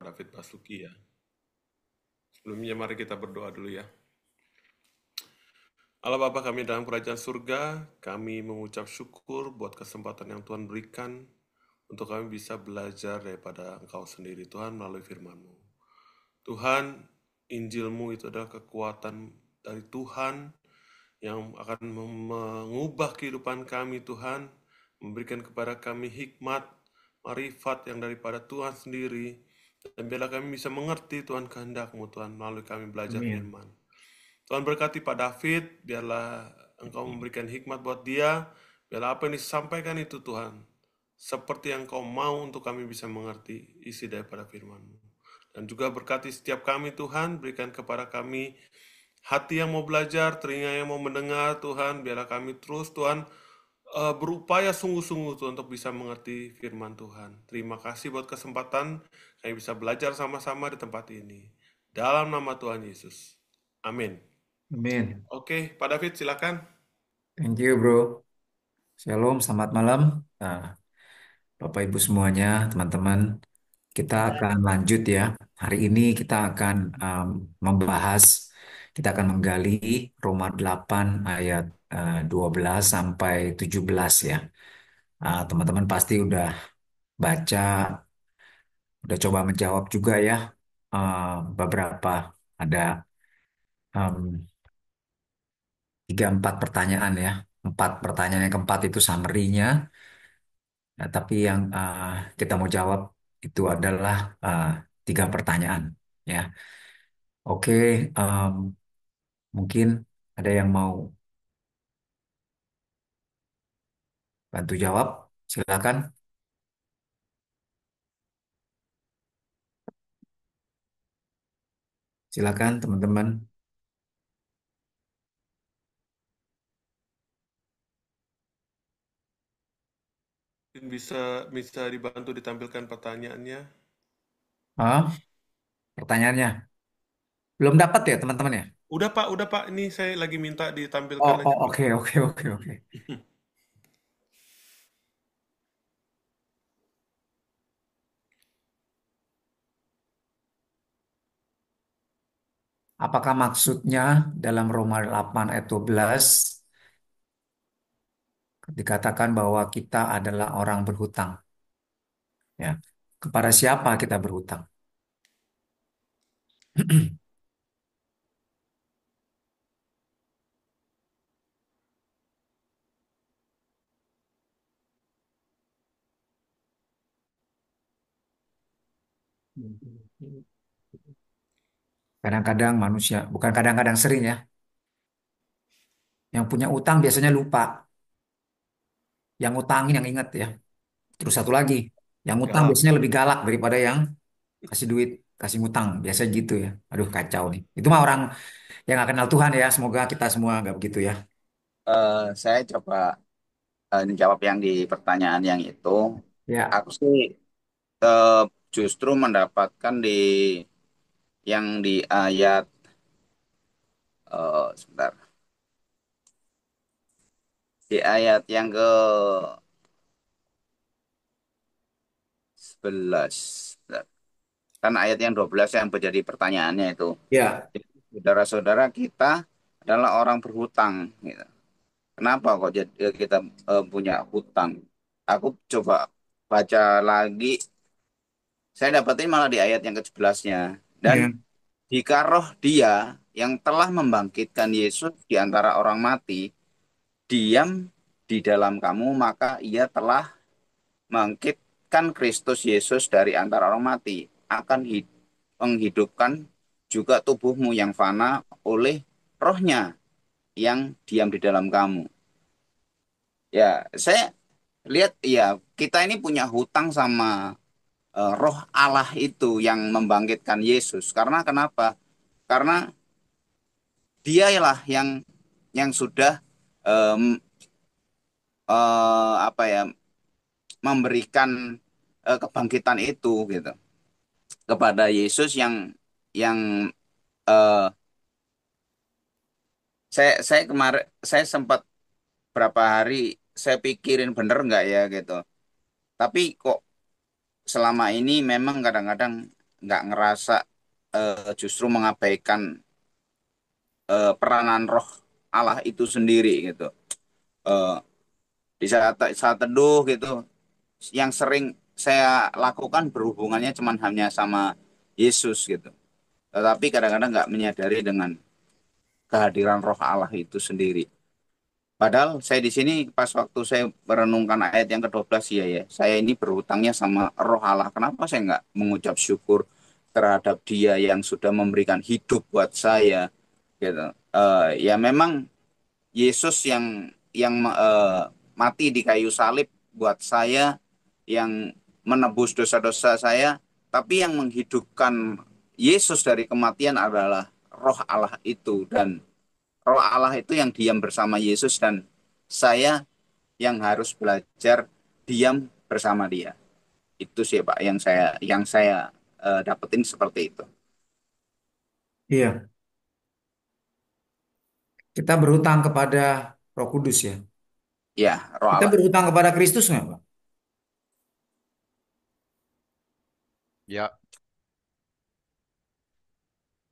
David Basuki ya. Sebelumnya mari kita berdoa dulu ya. Allah Bapa kami dalam kerajaan surga, kami mengucap syukur buat kesempatan yang Tuhan berikan untuk kami bisa belajar daripada Engkau sendiri Tuhan melalui firman-Mu. Tuhan, Injil-Mu itu adalah kekuatan dari Tuhan yang akan mengubah kehidupan kami Tuhan, memberikan kepada kami hikmat, marifat yang daripada Tuhan sendiri, dan biarlah kami bisa mengerti Tuhan kehendak-Mu Tuhan melalui kami belajar Amin. firman. Tuhan berkati Pak David, biarlah Engkau memberikan hikmat buat dia, biarlah apa yang disampaikan itu Tuhan, seperti yang Kau mau untuk kami bisa mengerti isi daripada firman-Mu. Dan juga berkati setiap kami Tuhan, berikan kepada kami hati yang mau belajar, telinga yang mau mendengar Tuhan, biarlah kami terus Tuhan berupaya sungguh-sungguh Tuhan untuk bisa mengerti firman Tuhan. Terima kasih buat kesempatan kami bisa belajar sama-sama di tempat ini. Dalam nama Tuhan Yesus. Amin. Amin. Oke, Pak David silakan. Thank you, bro. Shalom, selamat malam. Nah, Bapak Ibu semuanya, teman-teman, kita akan lanjut ya. Hari ini kita akan membahas, kita akan menggali Roma 8 ayat 12 sampai 17 ya. Teman-teman pasti udah baca, udah coba menjawab juga ya. Beberapa ada em, 3-4 pertanyaan ya. 4 pertanyaan yang keempat itu summary-nya. Nah, tapi yang kita mau jawab itu adalah 3 pertanyaan ya. Oke, mungkin ada yang mau bantu jawab. Silakan. Silakan teman-teman. Mungkin bisa bisa dibantu ditampilkan pertanyaannya. Ah, pertanyaannya belum dapat ya teman-teman ya? Udah Pak, ini saya lagi minta Oh, ditampilkan oh, aja Pak. oke, oke, oke, oke. Apakah maksudnya dalam Roma 8 ayat 12 dikatakan bahwa kita adalah orang berhutang ya? Kepada siapa kita berhutang? Kadang-kadang manusia, bukan kadang-kadang sering ya, yang punya utang biasanya lupa. Yang ngutangin yang ingat ya. Terus satu lagi, yang ngutang Ya, biasanya lebih galak daripada yang kasih duit, kasih ngutang. Biasa gitu ya. Aduh kacau nih. Itu mah orang yang gak kenal Tuhan ya. Semoga kita semua nggak begitu ya. Saya coba jawab yang di pertanyaan yang itu. Ya, Aku sih eh, justru mendapatkan yang di ayat sebentar, di ayat yang ke 11. Sebentar. Kan ayat yang 12 yang menjadi pertanyaannya itu. ya. Jadi, saudara-saudara kita adalah orang berhutang. Gitu. Kenapa kok jadi kita punya hutang? Aku coba baca lagi. Saya dapetin malah di ayat yang ke-11-nya. Dan Ya. jika roh dia yang telah membangkitkan Yesus di antara orang mati diam di dalam kamu, maka ia telah membangkitkan Kristus Yesus dari antara orang mati, akan menghidupkan juga tubuhmu yang fana oleh rohnya yang diam di dalam kamu. Ya, saya lihat ya kita ini punya hutang sama roh Allah itu yang membangkitkan Yesus. Karena kenapa? Karena dialah yang sudah em, apa ya memberikan kebangkitan itu gitu kepada Yesus yang eh, saya kemarin saya sempat berapa hari saya pikirin bener nggak ya gitu. Tapi kok selama ini memang kadang-kadang nggak ngerasa justru mengabaikan peranan roh Allah itu sendiri gitu. Eh, di saat teduh gitu, yang sering saya lakukan berhubungannya cuman hanya sama Yesus gitu. Tetapi kadang-kadang nggak menyadari dengan kehadiran roh Allah itu sendiri. Padahal saya di sini pas waktu saya merenungkan ayat yang ke-12, ya ya, saya ini berhutangnya sama roh Allah. Kenapa saya nggak mengucap syukur terhadap Dia yang sudah memberikan hidup buat saya gitu. Ya memang Yesus yang mati di kayu salib buat saya, yang menebus dosa-dosa saya, tapi yang menghidupkan Yesus dari kematian adalah roh Allah itu, dan roh Allah itu yang diam bersama Yesus, dan saya yang harus belajar diam bersama dia. Itu sih Pak yang saya dapetin seperti itu. Iya, kita berhutang kepada Roh Kudus ya. Ya, roh Kita Allah. berhutang kepada Kristus nggak, Pak? Ya,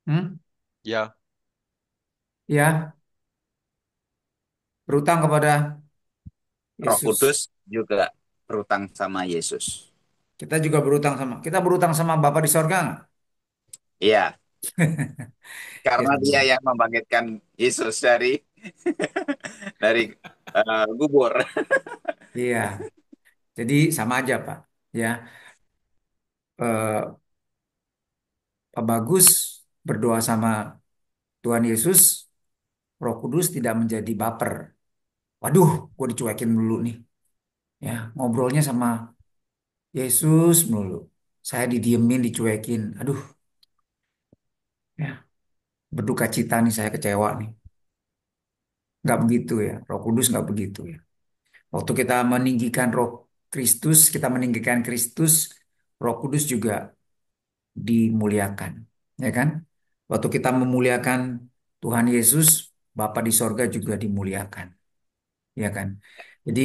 Hmm? ya, Ya, berhutang kepada Roh Yesus. Kudus juga berutang sama Yesus. Kita berhutang sama Bapa di sorga nggak? Iya, Ya, karena dia sama. yang membangkitkan Yesus dari dari kubur. Iya, jadi sama aja Pak. Ya, eh, Pak Bagus berdoa sama Tuhan Yesus, Roh Kudus tidak menjadi baper. Waduh, gue dicuekin dulu nih. Ya, ngobrolnya sama Yesus melulu. Saya didiemin, dicuekin. Aduh, ya, berduka cita nih, saya kecewa nih. Nggak begitu ya, Roh Kudus nggak begitu ya. Waktu kita meninggikan Roh Kristus, kita meninggikan Kristus, Roh Kudus juga dimuliakan, ya kan? Waktu kita memuliakan Tuhan Yesus, Bapa di sorga juga dimuliakan, ya kan? Jadi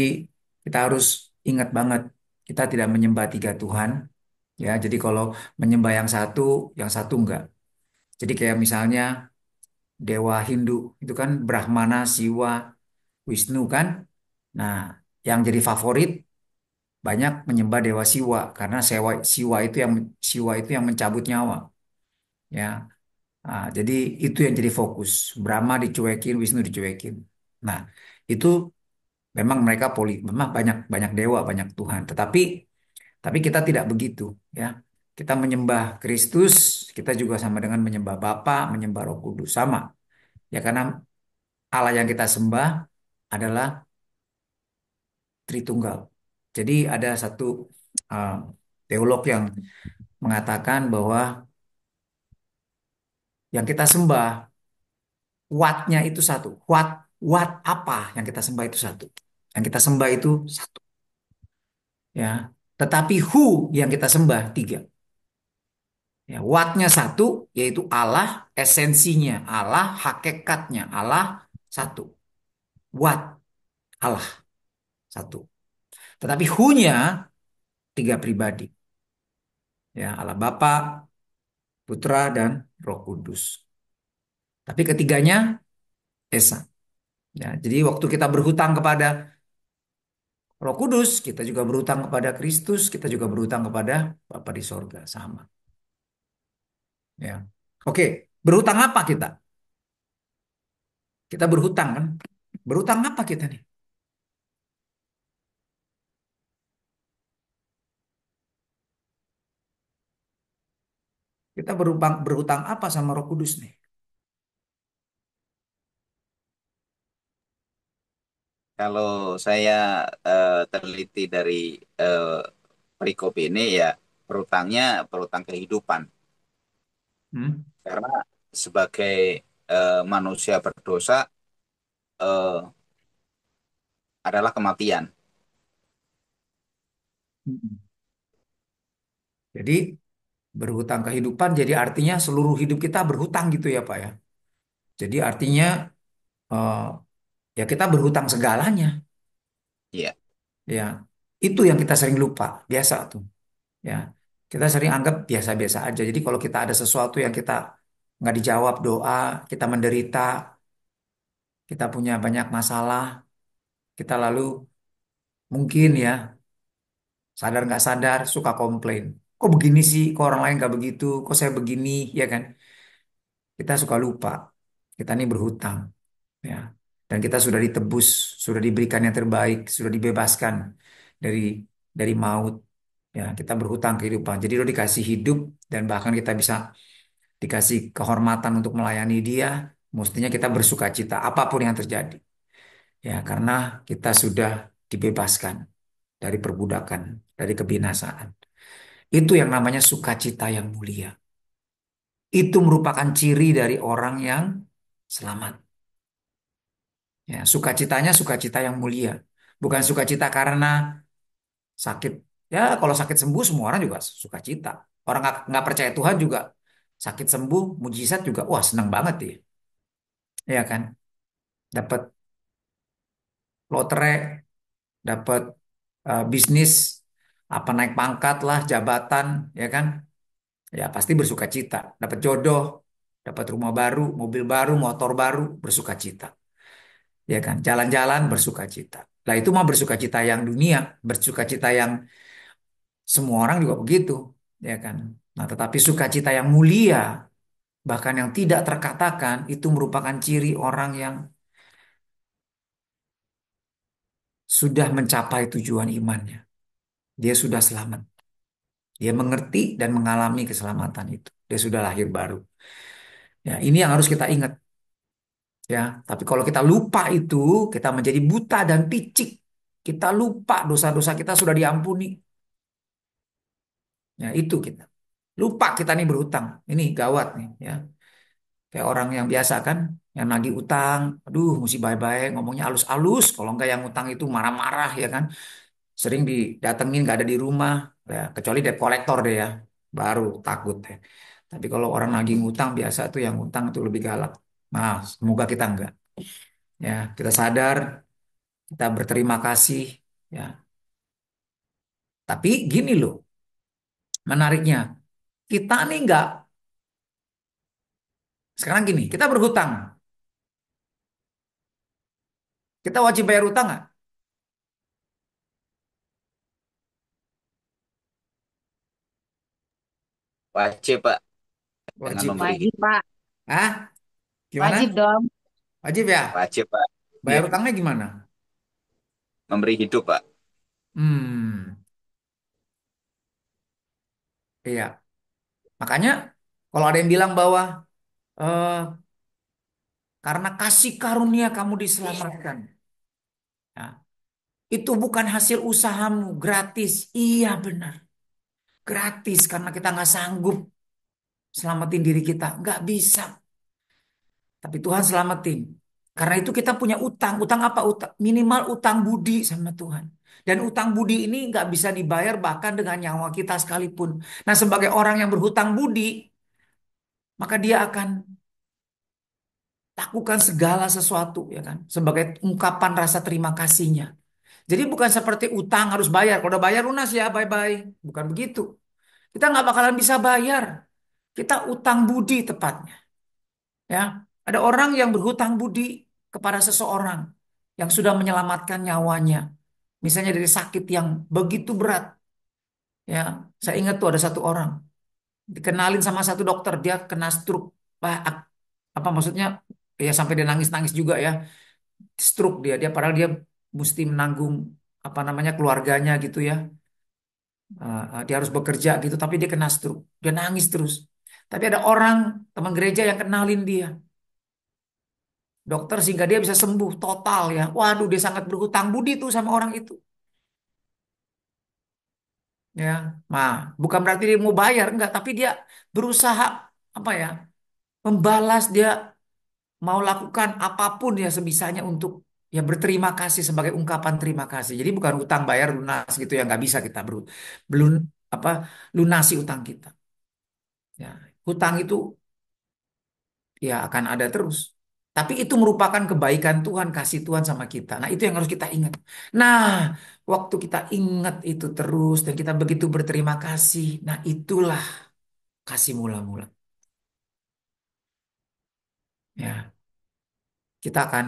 kita harus ingat banget, kita tidak menyembah tiga Tuhan, ya. Jadi kalau menyembah yang satu enggak. Jadi kayak misalnya dewa Hindu itu kan Brahmana, Siwa, Wisnu kan. Nah, yang jadi favorit banyak menyembah dewa Siwa karena Siwa itu yang mencabut nyawa, ya. Nah, jadi itu yang jadi fokus. Brahma dicuekin, Wisnu dicuekin. Nah, itu memang banyak banyak dewa, banyak Tuhan. Tapi kita tidak begitu, ya. Kita menyembah Kristus, kita juga sama dengan menyembah Bapa, menyembah Roh Kudus sama. Ya karena Allah yang kita sembah adalah Tritunggal. Jadi ada satu uh, teolog yang mengatakan bahwa yang kita sembah Wattnya itu satu. Watt apa yang kita sembah itu satu. Yang kita sembah itu satu. Ya. Tetapi who yang kita sembah tiga. Ya, wattnya satu, yaitu Allah, esensinya Allah, hakikatnya Allah satu. Watt Allah satu. Tetapi who-nya tiga pribadi. Ya, Allah Bapa, Putra, dan Roh Kudus. Tapi ketiganya Esa. Ya, jadi waktu kita berhutang kepada Roh Kudus, kita juga berhutang kepada Kristus, kita juga berhutang kepada Bapa di sorga, sama. Ya. Oke, berhutang apa kita? Kita berhutang kan? Berhutang apa kita nih? Kita berhutang apa sama Roh Kudus nih? Kalau saya teliti dari eh, perikop ini, ya berutangnya berutang kehidupan. Hmm? Karena sebagai manusia berdosa adalah kematian. Mm-mm. Jadi berhutang kehidupan jadi artinya seluruh hidup kita berhutang gitu ya Pak ya. Jadi artinya eh, ya kita berhutang segalanya Iya, ya. Itu yang kita sering lupa, biasa tuh ya. Kita sering anggap biasa-biasa aja. Jadi kalau kita ada sesuatu yang kita nggak dijawab doa, kita menderita, kita punya banyak masalah, kita lalu mungkin ya sadar nggak sadar suka komplain. Kok begini sih? Kok orang lain nggak begitu? Kok saya begini? Ya kan? Kita suka lupa. Kita ini berhutang, ya. Dan kita sudah ditebus, sudah diberikan yang terbaik, sudah dibebaskan dari maut. Ya, kita berhutang kehidupan. Jadi udah dikasih hidup dan bahkan kita bisa dikasih kehormatan untuk melayani Dia. Mestinya kita bersuka cita apapun yang terjadi. Ya, karena kita sudah dibebaskan dari perbudakan, dari kebinasaan. Itu yang namanya sukacita yang mulia. Itu merupakan ciri dari orang yang selamat. Ya, sukacitanya sukacita yang mulia. Bukan sukacita karena sakit. Ya, kalau sakit sembuh semua orang juga sukacita. Orang nggak percaya Tuhan juga sakit sembuh, mujizat juga, wah senang banget dia. Ya kan? Dapat lotre, dapat bisnis, apa naik pangkat lah, jabatan, ya kan? Ya pasti bersukacita. Dapat jodoh, dapat rumah baru, mobil baru, motor baru, bersukacita. Ya kan? Jalan-jalan bersukacita. Nah itu mah bersukacita yang dunia, bersukacita yang semua orang juga begitu, ya kan? Nah, tetapi sukacita yang mulia, bahkan yang tidak terkatakan, itu merupakan ciri orang yang sudah mencapai tujuan imannya. Dia sudah selamat. Dia mengerti dan mengalami keselamatan itu. Dia sudah lahir baru. Ya, ini yang harus kita ingat. Ya, tapi kalau kita lupa itu, kita menjadi buta dan picik. Kita lupa dosa-dosa kita sudah diampuni. Ya, itu kita. Lupa kita nih berhutang. Ini gawat nih, ya. Kayak orang yang biasa kan, yang nagih utang, aduh mesti baik-baik, ngomongnya halus-halus. Kalau enggak yang utang itu marah-marah ya kan. Sering didatengin nggak ada di rumah, ya, kecuali debt collector deh ya, baru takut ya. Tapi kalau orang nagih utang biasa tuh yang utang itu lebih galak. Nah, semoga kita enggak. Ya, kita sadar, kita berterima kasih. Ya, tapi gini loh, menariknya, kita nih enggak. Sekarang gini, kita berhutang, kita wajib bayar utang nggak? Wajib, Pak, dengan Wajib ya. memberi Wajib, hidup. Pak. Ah, gimana? Wajib dong. Wajib ya? Wajib, Pak. Iya, Bayar utangnya gimana? memberi hidup, Pak. Hmm, iya. Makanya kalau ada yang bilang bahwa eh, karena kasih karunia kamu diselamatkan. Ya, itu bukan hasil usahamu, gratis. Iya benar, gratis karena kita nggak sanggup selamatin diri kita, nggak bisa. Tapi Tuhan selamatin. Karena itu kita punya utang. Utang apa? Utang, minimal utang budi sama Tuhan. Dan utang budi ini nggak bisa dibayar bahkan dengan nyawa kita sekalipun. Nah, sebagai orang yang berhutang budi, maka dia akan lakukan segala sesuatu, ya kan, sebagai ungkapan rasa terima kasihnya. Jadi bukan seperti utang harus bayar. Kalau udah bayar lunas ya bye-bye. Bukan begitu. Kita nggak bakalan bisa bayar. Kita utang budi tepatnya. Ya, ada orang yang berhutang budi kepada seseorang yang sudah menyelamatkan nyawanya. Misalnya dari sakit yang begitu berat. Ya, saya ingat tuh ada satu orang dikenalin sama satu dokter, dia kena stroke. Apa maksudnya? Ya sampai dia nangis-nangis juga ya. Stroke dia padahal dia mesti menanggung apa namanya keluarganya gitu ya. Dia harus bekerja gitu tapi dia kena stroke, dia nangis terus. Tapi ada orang teman gereja yang kenalin dia dokter sehingga dia bisa sembuh total ya. Waduh, dia sangat berhutang budi tuh sama orang itu ya. Nah, bukan berarti dia mau bayar enggak, tapi dia berusaha apa ya, membalas. Dia mau lakukan apapun ya sebisanya untuk ya berterima kasih sebagai ungkapan terima kasih. Jadi bukan utang bayar lunas gitu ya, nggak bisa kita belum apa lunasi utang kita. Ya, hutang itu ya akan ada terus. Tapi itu merupakan kebaikan Tuhan, kasih Tuhan sama kita. Nah, itu yang harus kita ingat. Nah, waktu kita ingat itu terus dan kita begitu berterima kasih, nah itulah kasih mula-mula. Ya, kita akan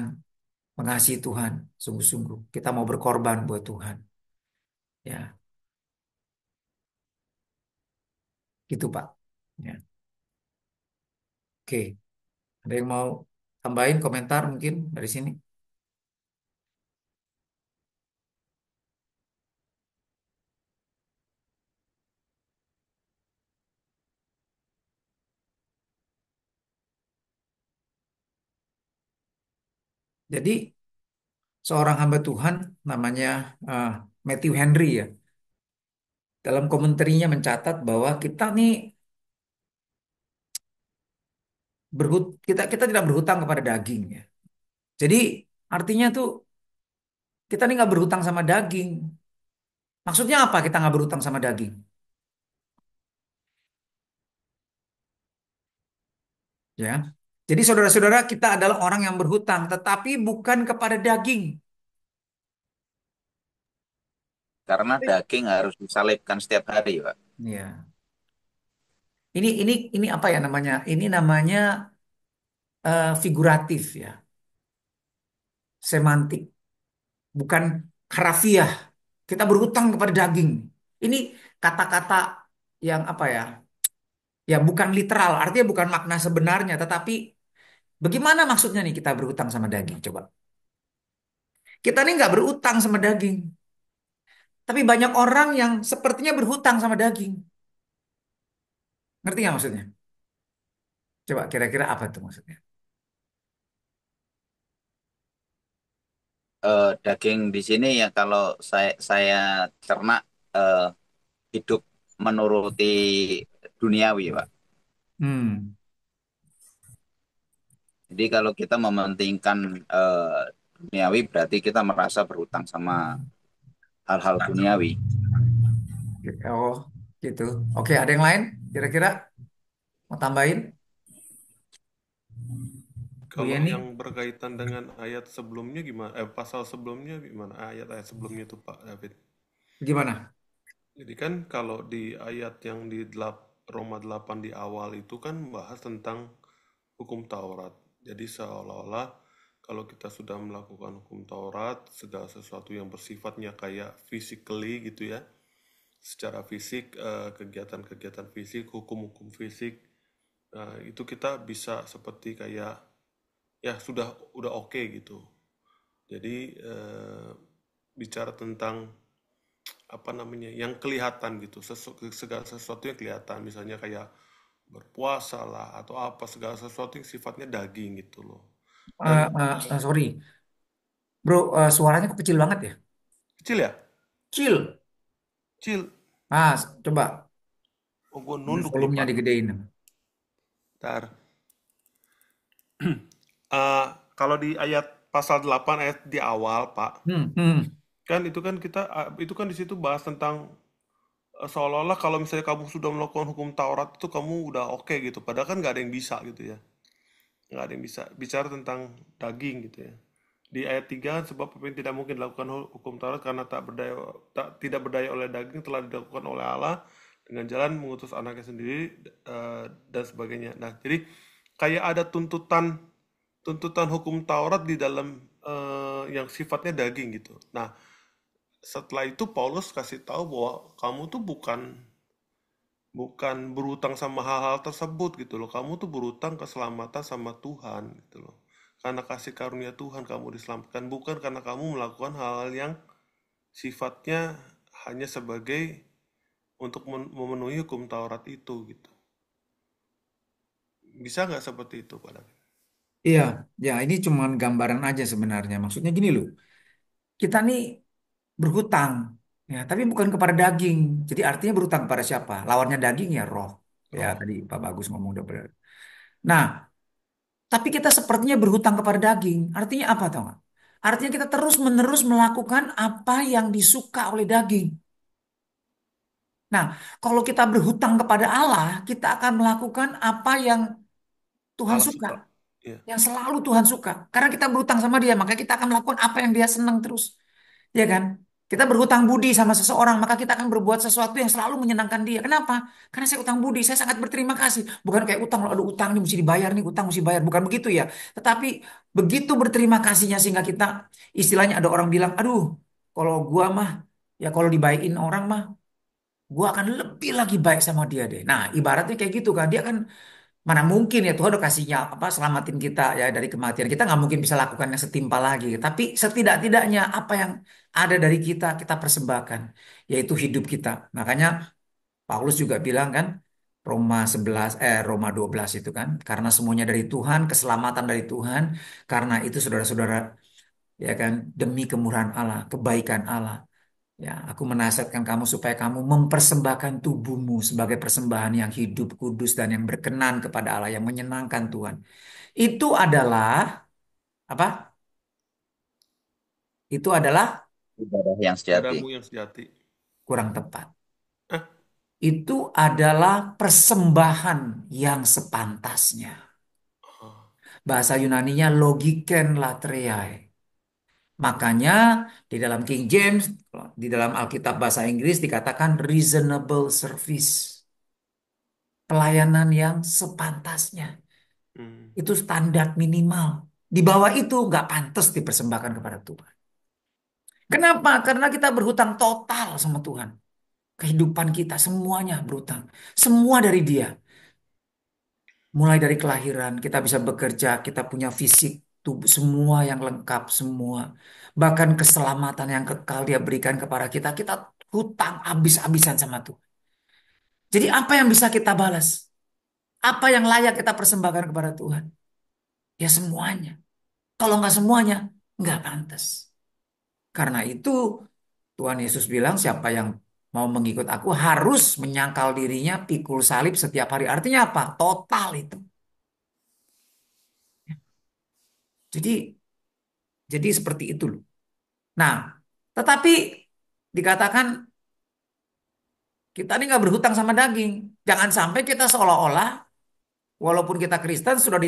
mengasihi Tuhan sungguh-sungguh. Kita mau berkorban buat Tuhan. Ya, gitu Pak. Ya, oke. Ada yang mau tambahin komentar mungkin dari sini? Jadi seorang hamba Tuhan namanya eh, Matthew Henry ya, dalam komentarnya mencatat bahwa kita nih kita kita tidak berhutang kepada daging ya. Jadi artinya tuh kita nih nggak berhutang sama daging. Maksudnya apa kita nggak berhutang sama daging? Ya. Jadi saudara-saudara kita adalah orang yang berhutang, tetapi bukan kepada daging. Karena daging harus disalibkan setiap hari, Pak. Ya. Ini apa ya namanya? Ini namanya figuratif ya, semantik, bukan harafiah. Kita berhutang kepada daging. Ini kata-kata yang apa ya? Ya bukan literal, artinya bukan makna sebenarnya, tetapi bagaimana maksudnya nih kita berhutang sama daging? Coba. Kita nih nggak berhutang sama daging, tapi banyak orang yang sepertinya berhutang sama daging. Ngerti nggak maksudnya? Coba kira-kira apa tuh maksudnya? Daging di sini ya kalau saya cerna eh, hidup menuruti duniawi, Pak. Hmm. Jadi kalau kita mementingkan duniawi berarti kita merasa berhutang sama hal-hal duniawi. Oh, gitu. Oke, ada yang lain? Kira-kira mau tambahin? Bu Kalau Yeni, yang berkaitan dengan ayat sebelumnya gimana? Pasal sebelumnya gimana? Ayat-ayat sebelumnya itu Pak David. gimana? Jadi kan kalau di ayat yang di Roma 8 di awal itu kan bahas tentang hukum Taurat. Jadi seolah-olah kalau kita sudah melakukan hukum Taurat, segala sesuatu yang bersifatnya kayak physically gitu ya, secara fisik, kegiatan-kegiatan fisik, hukum-hukum fisik, itu kita bisa seperti kayak ya sudah udah oke gitu. Jadi bicara tentang apa namanya yang kelihatan gitu, segala sesuatu yang kelihatan, misalnya kayak berpuasa lah atau apa segala sesuatu yang sifatnya daging gitu loh. Dan Sorry, bro, suaranya kok kecil banget ya? kecil ya, Kecil. kecil. Coba Oh gue nunduk nih volumenya Pak. digedein. Ntar. Eh, kalau di ayat pasal 8 ayat di awal Pak, Hmm, hmm. kan itu kan kita itu kan di situ bahas tentang seolah-olah kalau misalnya kamu sudah melakukan hukum Taurat itu kamu udah oke gitu. Padahal kan nggak ada yang bisa gitu ya. Nggak ada yang bisa bicara tentang daging gitu ya. Di ayat 3 sebab apa yang tidak mungkin dilakukan hukum Taurat karena tidak berdaya oleh daging telah dilakukan oleh Allah dengan jalan mengutus anaknya sendiri dan sebagainya. Nah, jadi kayak ada tuntutan tuntutan hukum Taurat di dalam yang sifatnya daging gitu. Nah, setelah itu Paulus kasih tahu bahwa kamu tuh bukan bukan berutang sama hal-hal tersebut gitu loh. Kamu tuh berutang keselamatan sama Tuhan gitu loh. Karena kasih karunia Tuhan kamu diselamatkan, bukan karena kamu melakukan hal-hal yang sifatnya hanya sebagai untuk memenuhi hukum Taurat itu gitu. Bisa nggak seperti itu, Pak David? Iya, ya ini cuma gambaran aja sebenarnya. Maksudnya gini loh, kita nih berhutang, ya, tapi bukan kepada daging. Jadi artinya berhutang kepada siapa? Lawannya daging ya roh. Ya Roh. tadi Pak Bagus ngomong udah benar. Nah, tapi kita sepertinya berhutang kepada daging. Artinya apa tau nggak? Artinya kita terus-menerus melakukan apa yang disuka oleh daging. Nah, kalau kita berhutang kepada Allah, kita akan melakukan apa yang Tuhan Allah suka. suka. Ya. yang selalu Tuhan suka. Karena kita berhutang sama dia, maka kita akan melakukan apa yang dia senang terus. Ya kan? Kita berhutang budi sama seseorang, maka kita akan berbuat sesuatu yang selalu menyenangkan dia. Kenapa? Karena saya utang budi, saya sangat berterima kasih. Bukan kayak utang, aduh utang nih mesti dibayar nih, utang mesti bayar. Bukan begitu ya. Tetapi begitu berterima kasihnya sehingga kita, istilahnya ada orang bilang, aduh, kalau gua mah, ya kalau dibaikin orang mah, gua akan lebih lagi baik sama dia deh. Nah, ibaratnya kayak gitu kan. Dia kan mana mungkin ya Tuhan udah kasihnya apa selamatin kita ya dari kematian. Kita nggak mungkin bisa lakukan yang setimpal lagi. Tapi setidak-tidaknya apa yang ada dari kita kita persembahkan yaitu hidup kita. Makanya Paulus juga bilang kan Roma 12 itu kan karena semuanya dari Tuhan, keselamatan dari Tuhan. Karena itu saudara-saudara ya kan demi kemurahan Allah, kebaikan Allah. Ya, aku menasihatkan kamu supaya kamu mempersembahkan tubuhmu sebagai persembahan yang hidup, kudus, dan yang berkenan kepada Allah, yang menyenangkan Tuhan. Itu adalah apa? Itu adalah Ibadah yang sejati. Padamu yang sejati. kurang tepat. Ah, Itu adalah persembahan yang sepantasnya. ah, Bahasa Yunaninya logiken latreiai. Makanya di dalam King James, di dalam Alkitab bahasa Inggris dikatakan reasonable service. Pelayanan yang sepantasnya. hmm. Itu standar minimal. Di bawah itu nggak pantas dipersembahkan kepada Tuhan. Kenapa? Karena kita berhutang total sama Tuhan. Kehidupan kita semuanya berhutang. Semua dari Dia. Mulai dari kelahiran kita bisa bekerja, kita punya fisik tubuh semua yang lengkap semua. Bahkan keselamatan yang kekal Dia berikan kepada kita, kita hutang habis-habisan sama Tuhan. Jadi apa yang bisa kita balas? Apa yang layak kita persembahkan kepada Tuhan? Ya semuanya. Kalau nggak semuanya, nggak pantas. Karena itu Tuhan Yesus bilang siapa yang mau mengikut aku harus menyangkal dirinya, pikul salib setiap hari. Artinya apa? Total itu. Jadi seperti itu loh. Nah, tetapi dikatakan kita ini nggak berhutang sama daging. Jangan sampai kita seolah-olah walaupun kita Kristen sudah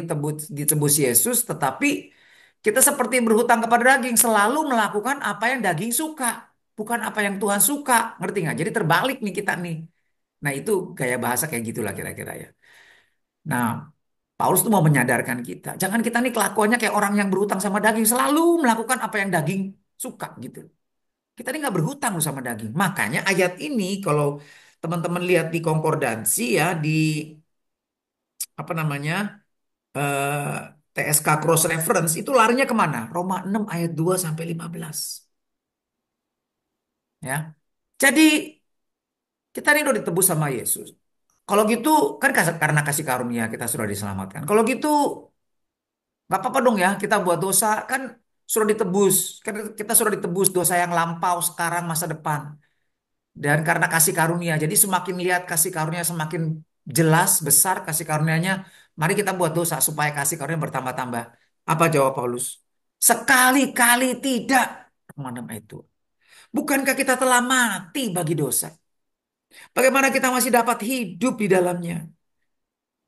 ditebus Yesus, tetapi kita seperti berhutang kepada daging, selalu melakukan apa yang daging suka, bukan apa yang Tuhan suka. Ngerti nggak? Jadi terbalik nih kita nih. Nah itu gaya bahasa kayak gitulah kira-kira ya. Nah Paulus tuh mau menyadarkan kita, jangan kita nih kelakuannya kayak orang yang berhutang sama daging, selalu melakukan apa yang daging suka gitu. Kita ini nggak berhutang loh sama daging. Makanya ayat ini kalau teman-teman lihat di konkordansi ya di apa namanya TSK Cross Reference itu larinya kemana? Roma 6 ayat 2 sampai 15. Ya. Jadi kita ini udah ditebus sama Yesus. Kalau gitu kan karena kasih karunia kita sudah diselamatkan. Kalau gitu nggak apa-apa dong ya kita buat dosa kan sudah ditebus. Kan kita sudah ditebus dosa yang lampau sekarang masa depan. Dan karena kasih karunia. Jadi semakin lihat kasih karunia semakin jelas besar kasih karunianya. Mari kita buat dosa supaya kasih karunia bertambah-tambah. Apa jawab Paulus? Sekali-kali tidak. Roma 6 ayat 2. Bukankah kita telah mati bagi dosa? Bagaimana kita masih dapat hidup di dalamnya?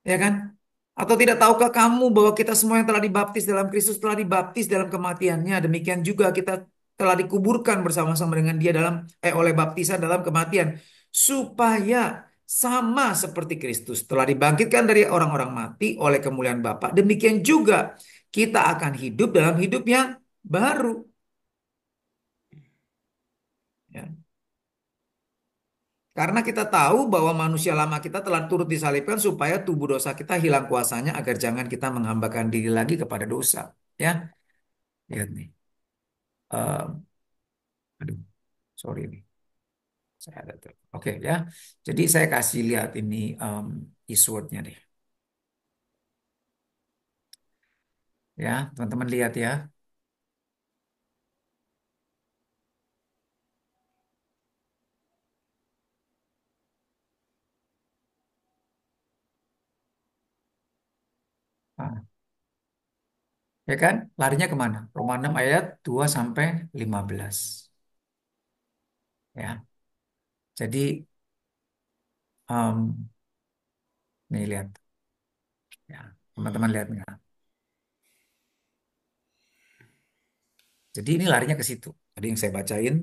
Ya kan? Atau tidak tahukah kamu bahwa kita semua yang telah dibaptis dalam Kristus telah dibaptis dalam kematiannya? Demikian juga kita telah dikuburkan bersama-sama dengan dia oleh baptisan dalam kematian supaya sama seperti Kristus telah dibangkitkan dari orang-orang mati oleh kemuliaan Bapa. Demikian juga kita akan hidup dalam hidup yang baru. Ya. Karena kita tahu bahwa manusia lama kita telah turut disalibkan supaya tubuh dosa kita hilang kuasanya agar jangan kita menghambakan diri lagi kepada dosa. Ya, lihat nih. Aduh, sorry nih. Saya ada tuh. Oke ya. Jadi saya kasih lihat ini keywordnya deh. Ya, teman-teman lihat ya. Nah, ya kan? Larinya kemana? Roma 6 ayat 2 sampai 15. Ya. Jadi nih lihat. Ya, teman-teman lihat nggak? Jadi ini larinya ke situ. Tadi yang saya bacain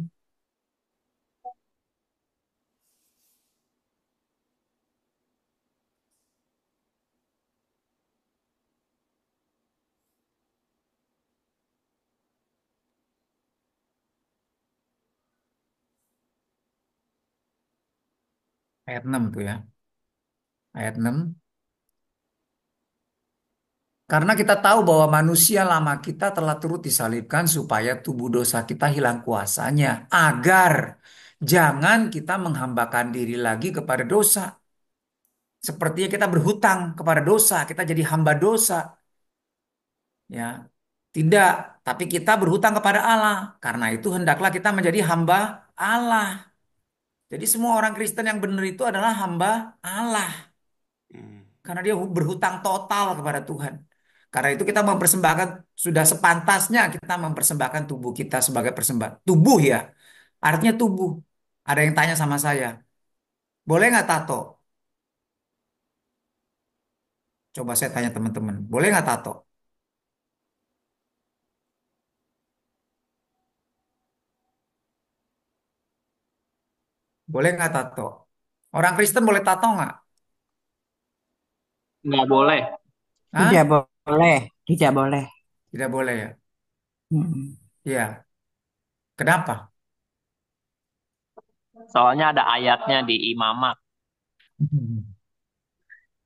ayat 6 tuh ya. Ayat 6. Karena kita tahu bahwa manusia lama kita telah turut disalibkan supaya tubuh dosa kita hilang kuasanya. Agar jangan kita menghambakan diri lagi kepada dosa. Sepertinya kita berhutang kepada dosa. Kita jadi hamba dosa. Ya, tidak. Tapi kita berhutang kepada Allah. Karena itu hendaklah kita menjadi hamba Allah. Jadi semua orang Kristen yang benar itu adalah hamba Allah. Hmm. Karena dia berhutang total kepada Tuhan. Karena itu kita mempersembahkan, sudah sepantasnya kita mempersembahkan tubuh kita sebagai persembahan. Tubuh ya, artinya tubuh. Ada yang tanya sama saya, boleh nggak tato? Coba saya tanya teman-teman, boleh nggak tato? Boleh nggak tato? Orang Kristen boleh tato nggak? Nggak boleh. Tidak Hah? boleh, tidak boleh. Tidak boleh ya? Mm. Iya. Kenapa? Soalnya ada ayatnya di Imamat.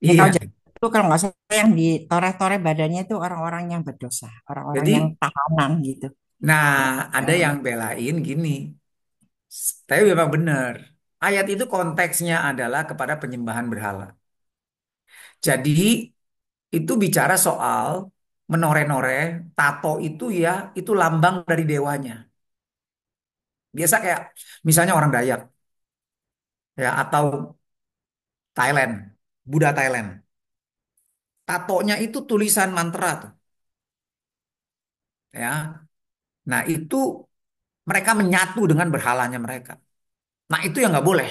Ya kalau Iya. itu kalau nggak salah yang ditoreh-toreh badannya itu orang-orang yang berdosa, orang-orang yang Jadi, tahanan gitu. nah ada Ya. yang belain gini. Tapi memang benar. Ayat itu konteksnya adalah kepada penyembahan berhala. Jadi itu bicara soal menoreh-noreh, tato itu ya, itu lambang dari dewanya. Biasa kayak misalnya orang Dayak ya atau Thailand, Buddha Thailand. Tatonya itu tulisan mantra tuh, ya. Nah, itu mereka menyatu dengan berhalanya mereka. Nah, itu yang nggak boleh.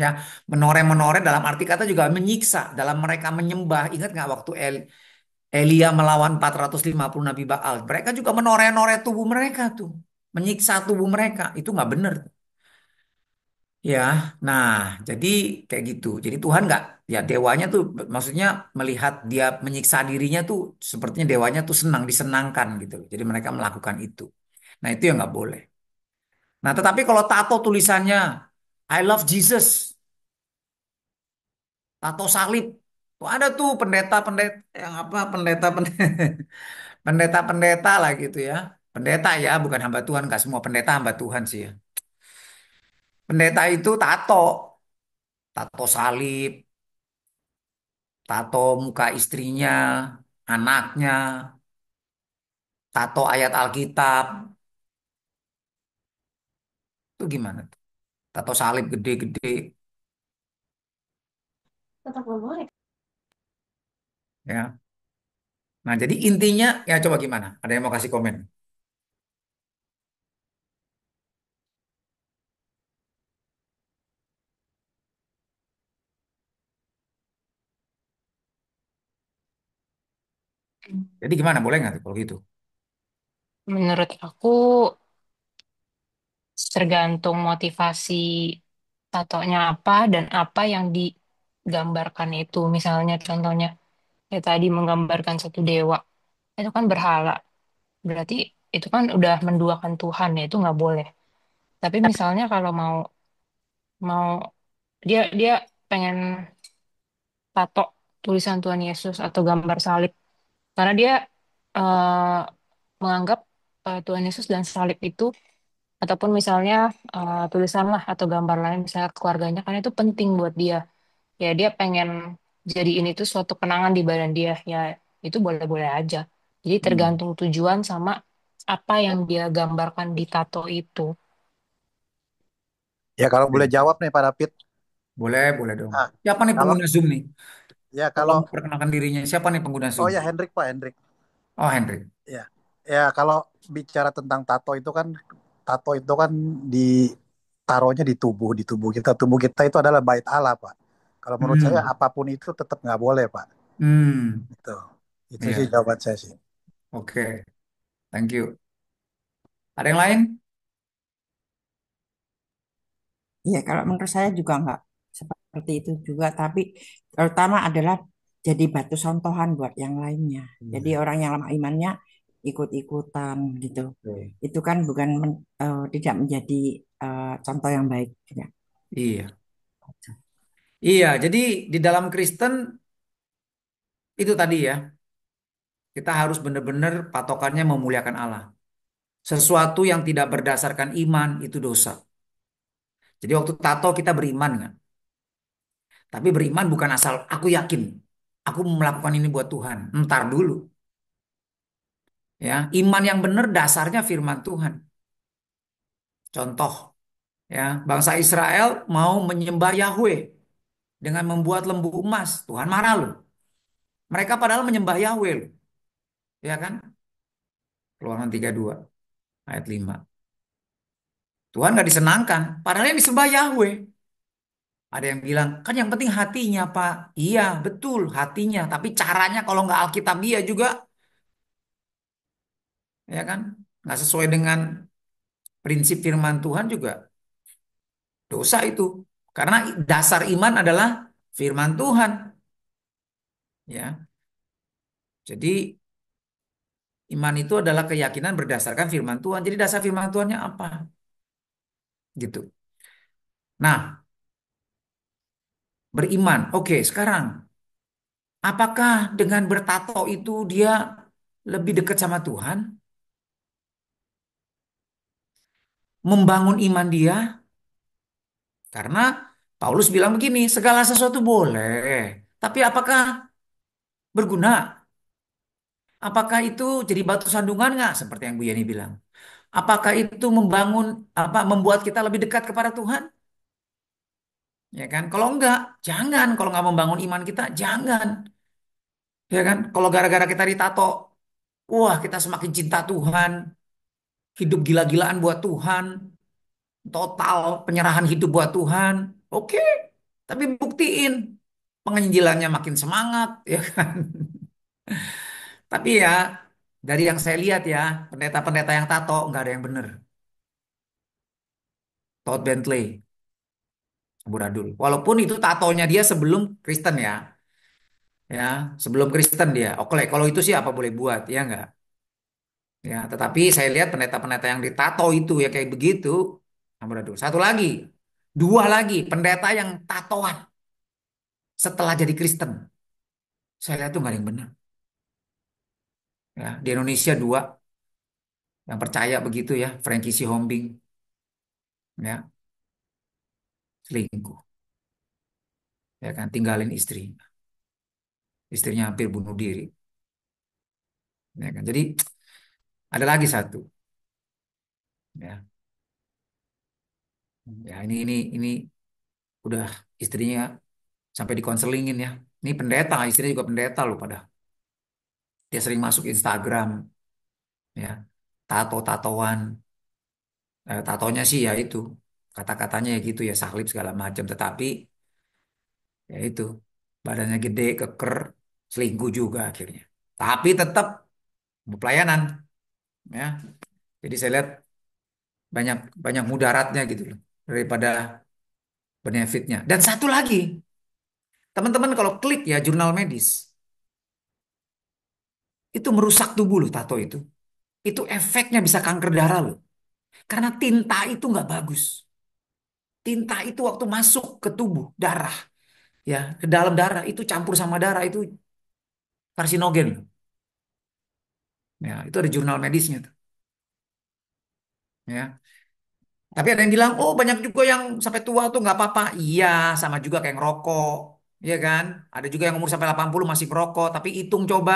Ya, menoreh-menoreh dalam arti kata juga menyiksa dalam mereka menyembah. Ingat nggak waktu Elia melawan 450 Nabi Baal. Mereka juga menoreh-noreh tubuh mereka tuh. Menyiksa tubuh mereka. Itu nggak benar. Ya, nah jadi kayak gitu. Jadi Tuhan nggak, ya dewanya tuh maksudnya melihat dia menyiksa dirinya tuh sepertinya dewanya tuh senang, disenangkan gitu loh. Jadi mereka melakukan itu. Nah itu yang nggak boleh. Nah tetapi kalau tato tulisannya I love Jesus, tato salib. Tuh ada tuh pendeta-pendeta yang apa pendeta-pendeta pendeta-pendeta lah gitu ya. Pendeta ya, bukan hamba Tuhan. Nggak semua pendeta hamba Tuhan sih ya. Pendeta itu tato, tato salib, tato muka istrinya, anaknya, tato ayat Alkitab. Itu gimana tuh? Tato salib gede-gede ya. Nah, jadi intinya ya coba gimana? Ada yang mau kasih komen? Jadi gimana? Boleh nggak tuh kalau gitu? Menurut aku tergantung motivasi tatonya apa dan apa yang digambarkan itu. Misalnya contohnya kayak tadi menggambarkan satu dewa, itu kan berhala. Berarti itu kan udah menduakan Tuhan ya, itu nggak boleh. Tapi misalnya kalau mau mau dia dia pengen tato tulisan Tuhan Yesus atau gambar salib karena dia eh, menganggap Tuhan Yesus dan salib itu ataupun misalnya tulisan lah atau gambar lain misalnya keluarganya kan itu penting buat dia ya dia pengen jadiin itu suatu kenangan di badan dia ya itu boleh-boleh aja jadi Hmm. tergantung tujuan sama apa yang dia gambarkan di tato itu. Ya kalau boleh jawab nih Pak David. Boleh, boleh dong. Ah, Siapa nih kalau pengguna Zoom nih? ya Tolong kalau perkenalkan dirinya. Siapa nih pengguna oh Zoom? ya Hendrik Pak Hendrik. Oh, Henry. Ya. Ya kalau bicara tentang tato itu kan ditaruhnya di tubuh kita. Tubuh kita itu adalah bait Allah, Pak. Kalau menurut saya Hmm. apapun itu tetap nggak boleh, Pak. Hmm. Itu. Itu sih Iya. jawaban saya sih. Oke. Thank you. Ada yang lain? Ya, kalau menurut saya juga nggak seperti itu juga, tapi terutama adalah jadi batu contohan buat yang lainnya. Jadi Iya. orang yang lemah imannya ikut-ikutan gitu. Oke. Itu kan bukan tidak menjadi contoh yang baik. Ya. Iya. Iya, jadi di dalam Kristen itu tadi ya, kita harus benar-benar patokannya memuliakan Allah. Sesuatu yang tidak berdasarkan iman itu dosa. Jadi waktu tato kita beriman kan. Tapi beriman bukan asal aku yakin. Aku melakukan ini buat Tuhan. Ntar dulu. Ya, iman yang benar dasarnya firman Tuhan. Contoh, ya, bangsa Israel mau menyembah Yahweh dengan membuat lembu emas. Tuhan marah loh. Mereka padahal menyembah Yahweh loh. Ya kan? Keluaran 32 ayat 5. Tuhan nggak disenangkan. Padahal yang disembah Yahweh. Ada yang bilang, kan yang penting hatinya, Pak. Iya, betul hatinya. Tapi caranya kalau nggak Alkitabiah juga, ya kan? Nggak sesuai dengan prinsip firman Tuhan juga dosa itu. Karena dasar iman adalah firman Tuhan. Ya, jadi iman itu adalah keyakinan berdasarkan firman Tuhan. Jadi dasar firman Tuhannya apa? Gitu. Nah, beriman. Oke, sekarang apakah dengan bertato itu dia lebih dekat sama Tuhan? Membangun iman dia? Karena Paulus bilang begini, segala sesuatu boleh. Tapi apakah berguna? Apakah itu jadi batu sandungan nggak? Seperti yang Bu Yani bilang. Apakah itu membuat kita lebih dekat kepada Tuhan? Ya kan? Kalau enggak, jangan. Kalau nggak membangun iman kita, jangan. Ya kan? Kalau gara-gara kita ditato, wah kita semakin cinta Tuhan, hidup gila-gilaan buat Tuhan, total penyerahan hidup buat Tuhan. Oke, tapi buktiin penginjilannya makin semangat, ya kan? Tapi ya, dari yang saya lihat ya, pendeta-pendeta yang tato nggak ada yang bener. Todd Bentley, amburadul. Walaupun itu tatonya dia sebelum Kristen ya, ya sebelum Kristen dia. Oke, kalau itu sih apa boleh buat, ya nggak? Ya, tetapi saya lihat pendeta-pendeta yang ditato itu ya kayak begitu, amburadul. Satu lagi, dua lagi pendeta yang tatoan setelah jadi Kristen. Saya lihat tuh nggak ada yang benar. Ya, di Indonesia dua yang percaya begitu ya, Frankie Sihombing, ya selingkuh, ya kan tinggalin istrinya hampir bunuh diri, ya kan. Jadi ada lagi satu, ya, ya ini udah istrinya sampai dikonselingin ya. Ini pendeta, istrinya juga pendeta loh pada. Dia sering masuk Instagram, ya, tato-tatoan, tatonya sih ya itu, kata-katanya ya gitu ya, saklip segala macam. Tetapi ya itu badannya gede, keker, selingkuh juga akhirnya. Tapi tetap pelayanan, ya. Jadi saya lihat banyak banyak mudaratnya gitu loh daripada benefitnya. Dan satu lagi, teman-teman kalau klik ya jurnal medis, itu merusak tubuh loh tato itu. Itu efeknya bisa kanker darah loh. Karena tinta itu nggak bagus. Tinta itu waktu masuk ke tubuh, darah, ya, ke dalam darah itu campur sama darah itu karsinogen. Ya, itu ada jurnal medisnya tuh. Ya. Tapi ada yang bilang, oh banyak juga yang sampai tua tuh nggak apa-apa. Iya, sama juga kayak ngerokok. Iya kan? Ada juga yang umur sampai 80 masih merokok. Tapi hitung coba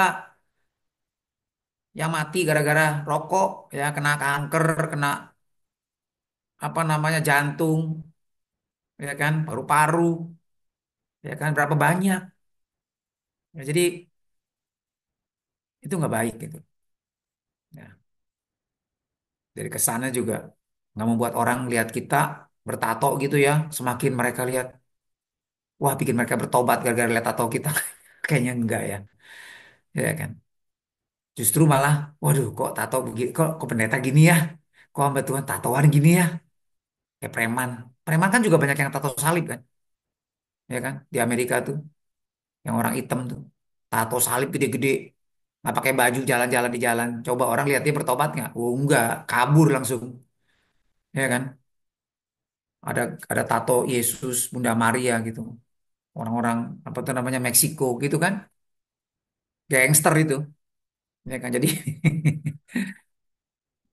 yang mati gara-gara rokok, ya kena kanker, kena apa namanya jantung, ya kan, paru-paru, ya kan, berapa banyak. Ya, jadi itu nggak baik gitu. Ya, dari kesannya juga nggak membuat orang lihat kita bertato gitu ya. Semakin mereka lihat, wah bikin mereka bertobat gara-gara lihat tato kita. Kayaknya enggak ya, ya kan. Justru malah, waduh kok tato begini, kok pendeta gini ya, kok hamba Tuhan tatoan gini ya? Kayak preman. Preman kan juga banyak yang tato salib kan, ya kan? Di Amerika tuh, yang orang hitam tuh, tato salib gede-gede, nggak pakai baju jalan-jalan di jalan. Coba orang lihat dia bertobat nggak? Oh enggak, kabur langsung, ya kan? Ada tato Yesus, Bunda Maria gitu. Orang-orang apa tuh namanya Meksiko gitu kan? Gangster itu, ya kan? Jadi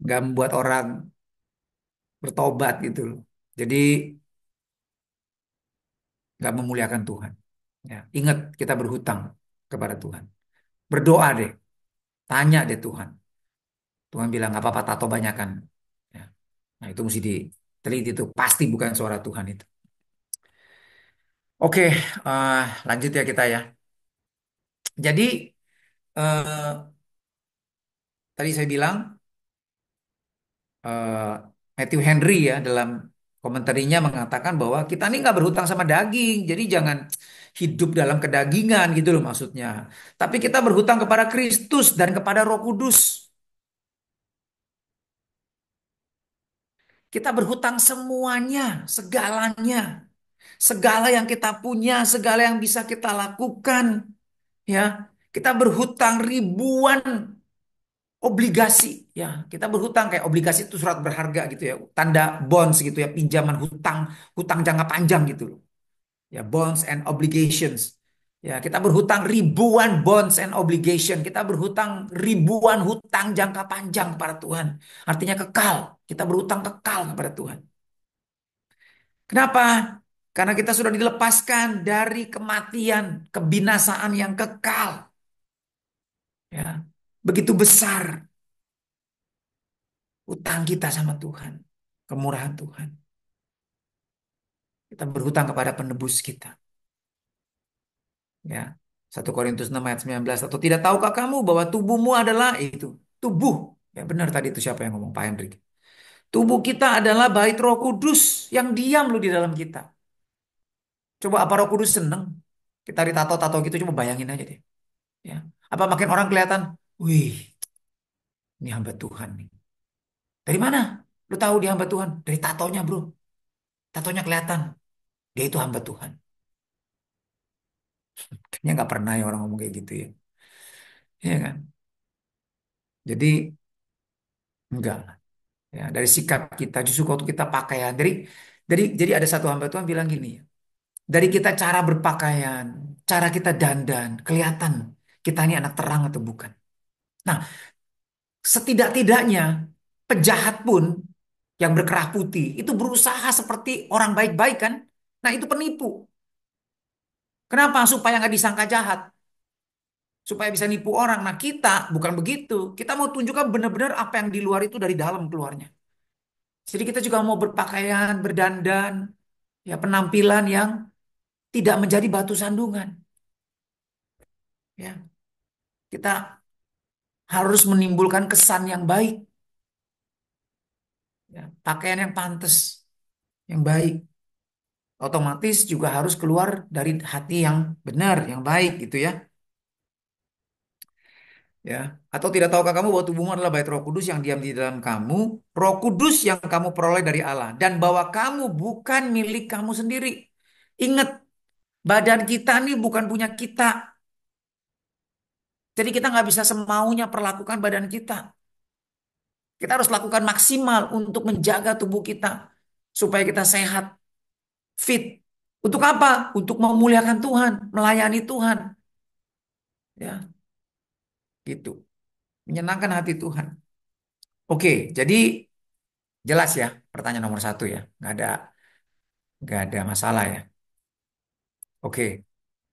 nggak membuat orang bertobat gitu loh. Jadi nggak memuliakan Tuhan. Ya, ingat kita berhutang kepada Tuhan. Berdoa deh, tanya deh Tuhan. Tuhan bilang nggak apa-apa tato banyakan. Ya. Nah itu mesti diteliti itu. Pasti bukan suara Tuhan itu. Oke, eh, lanjut ya kita ya. Jadi tadi saya bilang eh, Matthew Henry ya dalam komentarnya mengatakan bahwa kita ini nggak berhutang sama daging. Jadi jangan hidup dalam kedagingan gitu loh maksudnya. Tapi kita berhutang kepada Kristus dan kepada Roh Kudus. Kita berhutang semuanya, segalanya. Segala yang kita punya, segala yang bisa kita lakukan, ya. Kita berhutang ribuan obligasi, ya. Kita berhutang kayak obligasi itu surat berharga gitu ya, tanda bonds gitu ya, pinjaman hutang, hutang jangka panjang gitu loh. Ya, bonds and obligations. Ya, kita berhutang ribuan bonds and obligation. Kita berhutang ribuan hutang jangka panjang kepada Tuhan. Artinya kekal. Kita berhutang kekal kepada Tuhan. Kenapa? Karena kita sudah dilepaskan dari kematian, kebinasaan yang kekal. Ya, begitu besar utang kita sama Tuhan, kemurahan Tuhan. Kita berhutang kepada penebus kita. Ya, 1 Korintus 6 ayat 19. Atau tidak tahukah kamu bahwa tubuhmu adalah itu tubuh? Ya benar tadi itu siapa yang ngomong Pak Hendrik. Tubuh kita adalah bait Roh Kudus yang diam loh di dalam kita. Coba apa Roh Kudus seneng? Kita ditato-tato gitu coba bayangin aja deh. Ya. Apa makin orang kelihatan, wih, ini hamba Tuhan nih. Dari mana? Lu tahu dia hamba Tuhan? Dari tatonya, bro. Tatonya kelihatan. Dia itu hamba Tuhan. Kayaknya nggak pernah ya orang ngomong kayak gitu ya. Iya kan? Jadi enggak lah. Ya, dari sikap kita justru waktu kita pakaian. Jadi ada satu hamba Tuhan bilang gini ya. Dari kita cara berpakaian, cara kita dandan, kelihatan kita ini anak terang atau bukan. Nah, setidak-tidaknya penjahat pun yang berkerah putih itu berusaha seperti orang baik-baik kan? Nah, itu penipu. Kenapa? Supaya nggak disangka jahat. Supaya bisa nipu orang. Nah kita bukan begitu. Kita mau tunjukkan benar-benar apa yang di luar itu dari dalam keluarnya. Jadi kita juga mau berpakaian, berdandan, ya penampilan yang tidak menjadi batu sandungan. Ya, kita harus menimbulkan kesan yang baik. Ya, pakaian yang pantas, yang baik. Otomatis juga harus keluar dari hati yang benar, yang baik gitu ya. Ya, atau tidak tahukah kamu bahwa tubuhmu adalah bait Roh Kudus yang diam di dalam kamu, Roh Kudus yang kamu peroleh dari Allah, dan bahwa kamu bukan milik kamu sendiri. Ingat, badan kita nih bukan punya kita. Jadi kita nggak bisa semaunya perlakukan badan kita. Kita harus lakukan maksimal untuk menjaga tubuh kita supaya kita sehat, fit. Untuk apa? Untuk memuliakan Tuhan, melayani Tuhan. Ya, gitu. Menyenangkan hati Tuhan. Oke, jadi jelas ya, pertanyaan nomor satu ya, nggak ada masalah ya. Oke,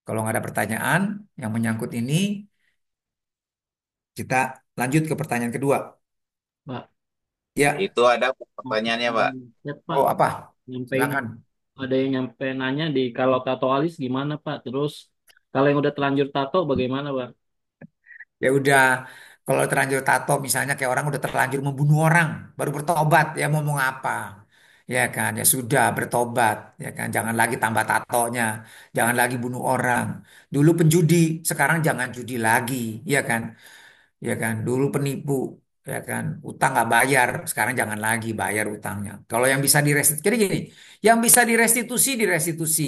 kalau nggak ada pertanyaan yang menyangkut ini, kita lanjut ke pertanyaan kedua. Pak, Ya, Itu ada pertanyaannya, Pak. chat Pak, oh apa? nyampein Silakan. ada yang nyampe nanya di kalau tato alis gimana Pak? Terus kalau yang udah terlanjur tato bagaimana Pak? Ya udah, kalau terlanjur tato, misalnya kayak orang udah terlanjur membunuh orang, baru bertobat, ya mau ngomong apa? Ya kan, ya sudah bertobat, ya kan. Jangan lagi tambah tatonya, jangan lagi bunuh orang. Dulu penjudi, sekarang jangan judi lagi, ya kan? Ya kan, dulu penipu, ya kan? Utang nggak bayar, sekarang jangan lagi bayar utangnya. Kalau yang bisa direstitusi, jadi gini, yang bisa direstitusi direstitusi,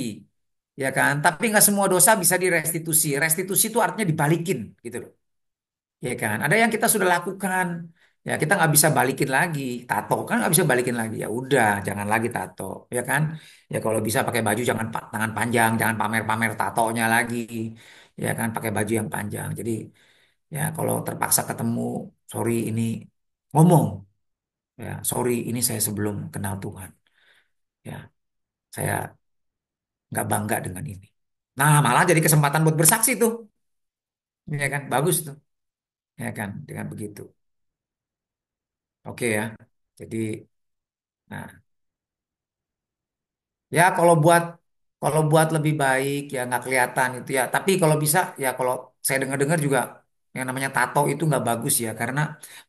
ya kan? Tapi nggak semua dosa bisa direstitusi. Restitusi itu artinya dibalikin, gitu loh. Ya kan? Ada yang kita sudah lakukan, ya kita nggak bisa balikin lagi. Tato kan nggak bisa balikin lagi. Ya udah, jangan lagi tato, ya kan? Ya kalau bisa pakai baju jangan tangan panjang, jangan pamer-pamer tatonya lagi, ya kan? Pakai baju yang panjang. Jadi ya kalau terpaksa ketemu, sorry ini ngomong, ya sorry ini saya sebelum kenal Tuhan, ya saya nggak bangga dengan ini. Nah malah jadi kesempatan buat bersaksi tuh, ya kan? Bagus tuh, ya kan? Dengan begitu, oke ya. Jadi nah, ya kalau buat lebih baik ya nggak kelihatan itu ya. Tapi kalau bisa ya kalau saya dengar-dengar juga yang namanya tato itu nggak bagus ya karena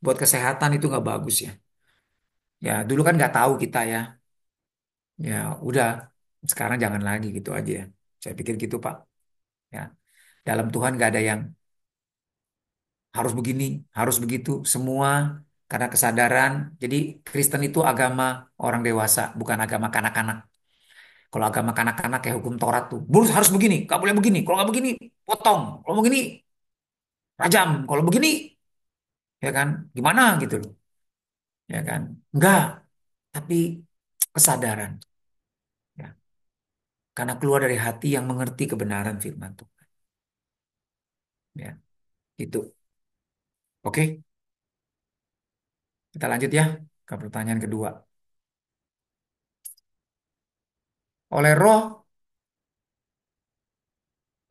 buat kesehatan itu nggak bagus ya. Ya dulu kan nggak tahu kita ya. Ya udah sekarang jangan lagi gitu aja ya. Saya pikir gitu Pak. Ya dalam Tuhan nggak ada yang harus begini, harus begitu. Semua karena kesadaran. Jadi Kristen itu agama orang dewasa, bukan agama kanak-kanak. Kalau agama kanak-kanak kayak hukum Taurat tuh, harus begini, gak boleh begini. Kalau nggak begini, potong. Kalau begini, rajam. Kalau begini, ya kan, gimana gitu loh, ya kan? Enggak, tapi kesadaran, ya. Karena keluar dari hati yang mengerti kebenaran firman Tuhan, ya. Itu, oke. Kita lanjut ya ke pertanyaan kedua. Oleh Roh,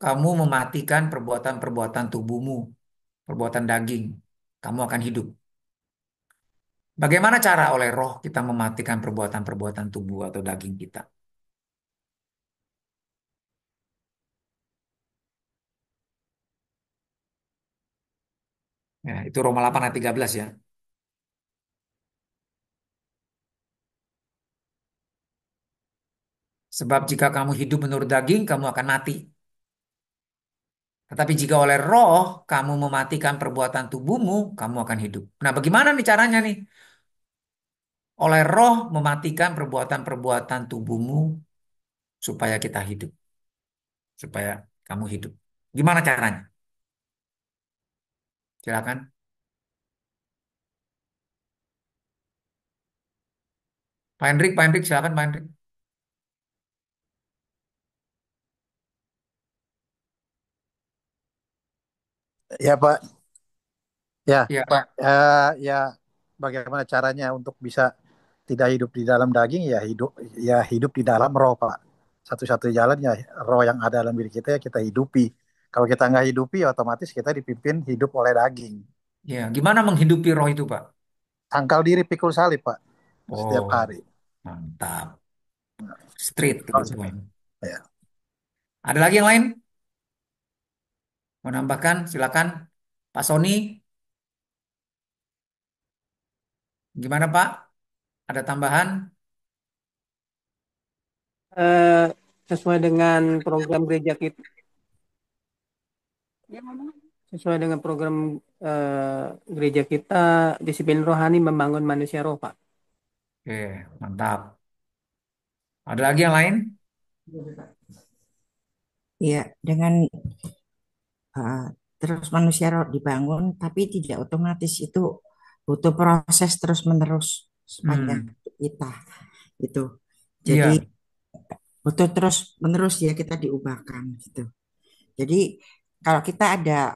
kamu mematikan perbuatan-perbuatan tubuhmu, perbuatan daging, kamu akan hidup. Bagaimana cara oleh Roh kita mematikan perbuatan-perbuatan tubuh atau daging kita? Ya, itu Roma 8 ayat 13 ya. Sebab jika kamu hidup menurut daging, kamu akan mati. Tetapi jika oleh roh kamu mematikan perbuatan tubuhmu, kamu akan hidup. Nah, bagaimana nih caranya nih? Oleh roh mematikan perbuatan-perbuatan tubuhmu supaya kita hidup. Supaya kamu hidup. Gimana caranya? Silakan. Pak Hendrik, silakan Pak Hendrik. Ya Pak, ya, Ya, Pak. ya bagaimana caranya untuk bisa tidak hidup di dalam daging ya hidup di dalam roh Pak. Satu-satunya jalan ya roh yang ada dalam diri kita ya kita hidupi. Kalau kita nggak hidupi ya otomatis kita dipimpin hidup oleh daging. Ya, gimana menghidupi roh itu, Pak? Tangkal diri pikul salib Pak setiap Oh, hari. mantap. Street Oh, gitu, Pak. ya. Ada lagi yang lain? Mau nambahkan? Silakan. Pak Sony, gimana Pak? Ada tambahan? eh, sesuai dengan program gereja kita, sesuai dengan program gereja kita, disiplin rohani membangun manusia roh, Pak. Oke, mantap. Ada lagi yang lain? Ya, dengan uh, terus manusia roh dibangun, tapi tidak otomatis itu butuh proses terus-menerus sepanjang Hmm, hidup kita. Itu. Jadi iya. butuh terus-menerus ya kita diubahkan gitu. Jadi kalau kita ada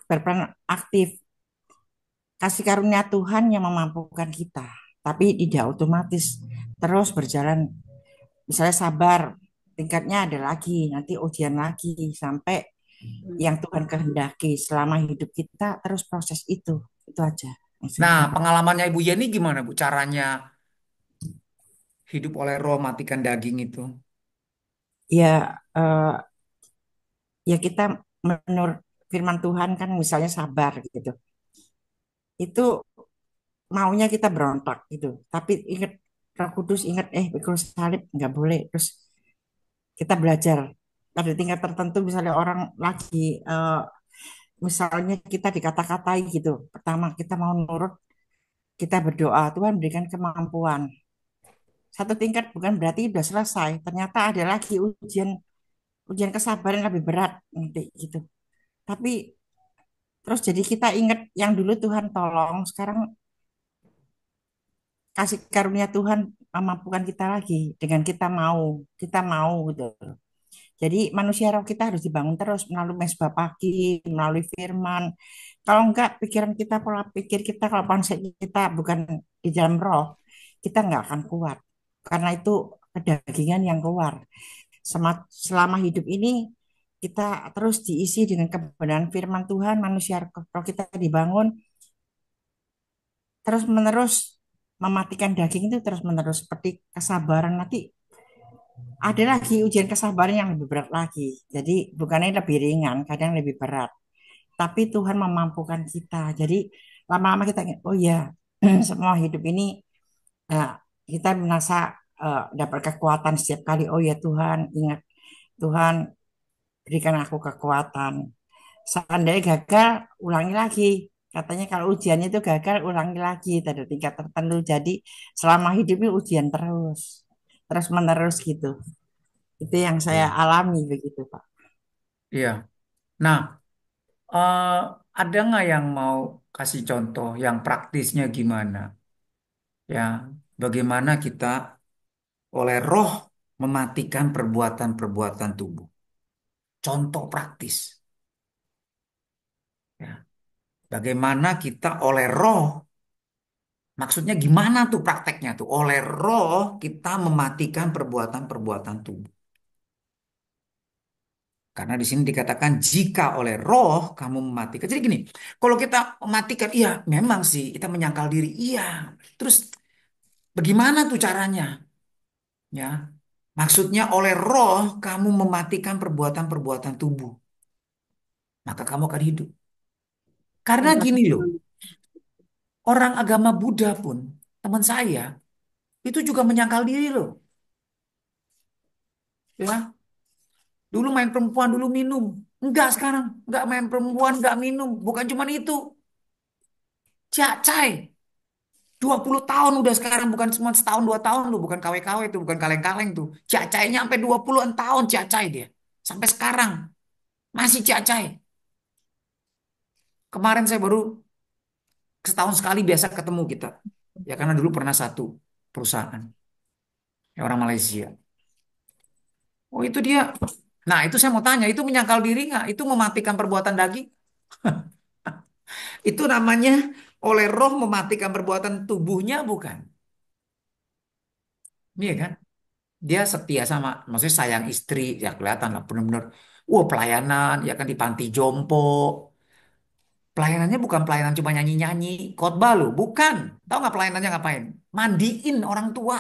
berperan aktif, kasih karunia Tuhan yang memampukan kita, tapi tidak otomatis terus berjalan. Misalnya sabar, tingkatnya ada lagi, nanti ujian lagi sampai yang Tuhan kehendaki selama hidup kita terus proses itu aja yang saya Nah, sampaikan. pengalamannya Ibu Yeni gimana, Bu? Caranya hidup oleh roh, matikan daging itu? Ya, ya kita menurut firman Tuhan kan misalnya sabar gitu, itu maunya kita berontak gitu, tapi ingat Roh Kudus ingat pikul salib nggak boleh. Terus kita belajar pada tingkat tertentu, misalnya orang lagi misalnya kita dikata-katai gitu, pertama kita mau nurut, kita berdoa, Tuhan berikan kemampuan. Satu tingkat bukan berarti sudah selesai. Ternyata ada lagi ujian ujian kesabaran yang lebih berat nanti gitu. Tapi terus jadi kita ingat yang dulu Tuhan tolong, sekarang kasih karunia Tuhan memampukan kita lagi dengan kita mau gitu. Jadi manusia roh kita harus dibangun terus melalui mesbah pagi, melalui firman. Kalau enggak pikiran kita, pola pikir kita, kalau konsep kita bukan di dalam roh, kita enggak akan kuat. Karena itu kedagingan yang keluar. Selama hidup ini kita terus diisi dengan kebenaran firman Tuhan, manusia roh kita dibangun terus menerus mematikan daging itu terus menerus seperti kesabaran nanti ada lagi ujian kesabaran yang lebih berat lagi. Jadi bukannya lebih ringan, kadang lebih berat. Tapi Tuhan memampukan kita. Jadi lama-lama kita ingat, oh ya, semua hidup ini kita merasa dapat kekuatan setiap kali. Oh ya Tuhan, ingat Tuhan berikan aku kekuatan. Seandainya gagal, ulangi lagi. Katanya kalau ujiannya itu gagal, ulangi lagi pada tingkat tertentu. Jadi selama hidup ini ujian terus, terus menerus gitu. Itu yang saya Iya. alami begitu, Pak. Iya. Nah, eh, ada nggak yang mau kasih contoh yang praktisnya gimana? Ya, bagaimana kita oleh roh mematikan perbuatan-perbuatan tubuh. Contoh praktis. Ya, bagaimana kita oleh roh, maksudnya gimana tuh prakteknya tuh? Oleh roh kita mematikan perbuatan-perbuatan tubuh. Karena di sini dikatakan jika oleh roh kamu mematikan. Jadi gini, kalau kita mematikan, iya memang sih kita menyangkal diri, iya. Terus bagaimana tuh caranya? Ya, maksudnya oleh roh kamu mematikan perbuatan-perbuatan tubuh, maka kamu akan hidup. Karena gini loh, orang agama Buddha pun, teman saya, itu juga menyangkal diri loh. Ya, dulu main perempuan, dulu minum. Enggak sekarang, enggak main perempuan, enggak minum. Bukan cuma itu, cacai. 20 tahun udah sekarang, bukan cuma setahun 2 tahun loh, bukan KW-KW itu, bukan kaleng-kaleng tuh. Cacainya sampai 20-an tahun cacai dia. Sampai sekarang masih cacai. Kemarin saya baru setahun sekali biasa ketemu kita. Ya karena dulu pernah satu perusahaan. Ya, orang Malaysia. Oh itu dia. Nah itu saya mau tanya, itu menyangkal diri nggak? Itu mematikan perbuatan daging? Itu namanya oleh roh mematikan perbuatan tubuhnya bukan? Iya kan? Dia setia sama, maksudnya sayang istri, ya kelihatan lah benar-benar. Wah pelayanan, ya kan di panti jompo. Pelayanannya bukan pelayanan cuma nyanyi-nyanyi, khotbah loh, bukan. Tahu nggak pelayanannya ngapain? Mandiin orang tua.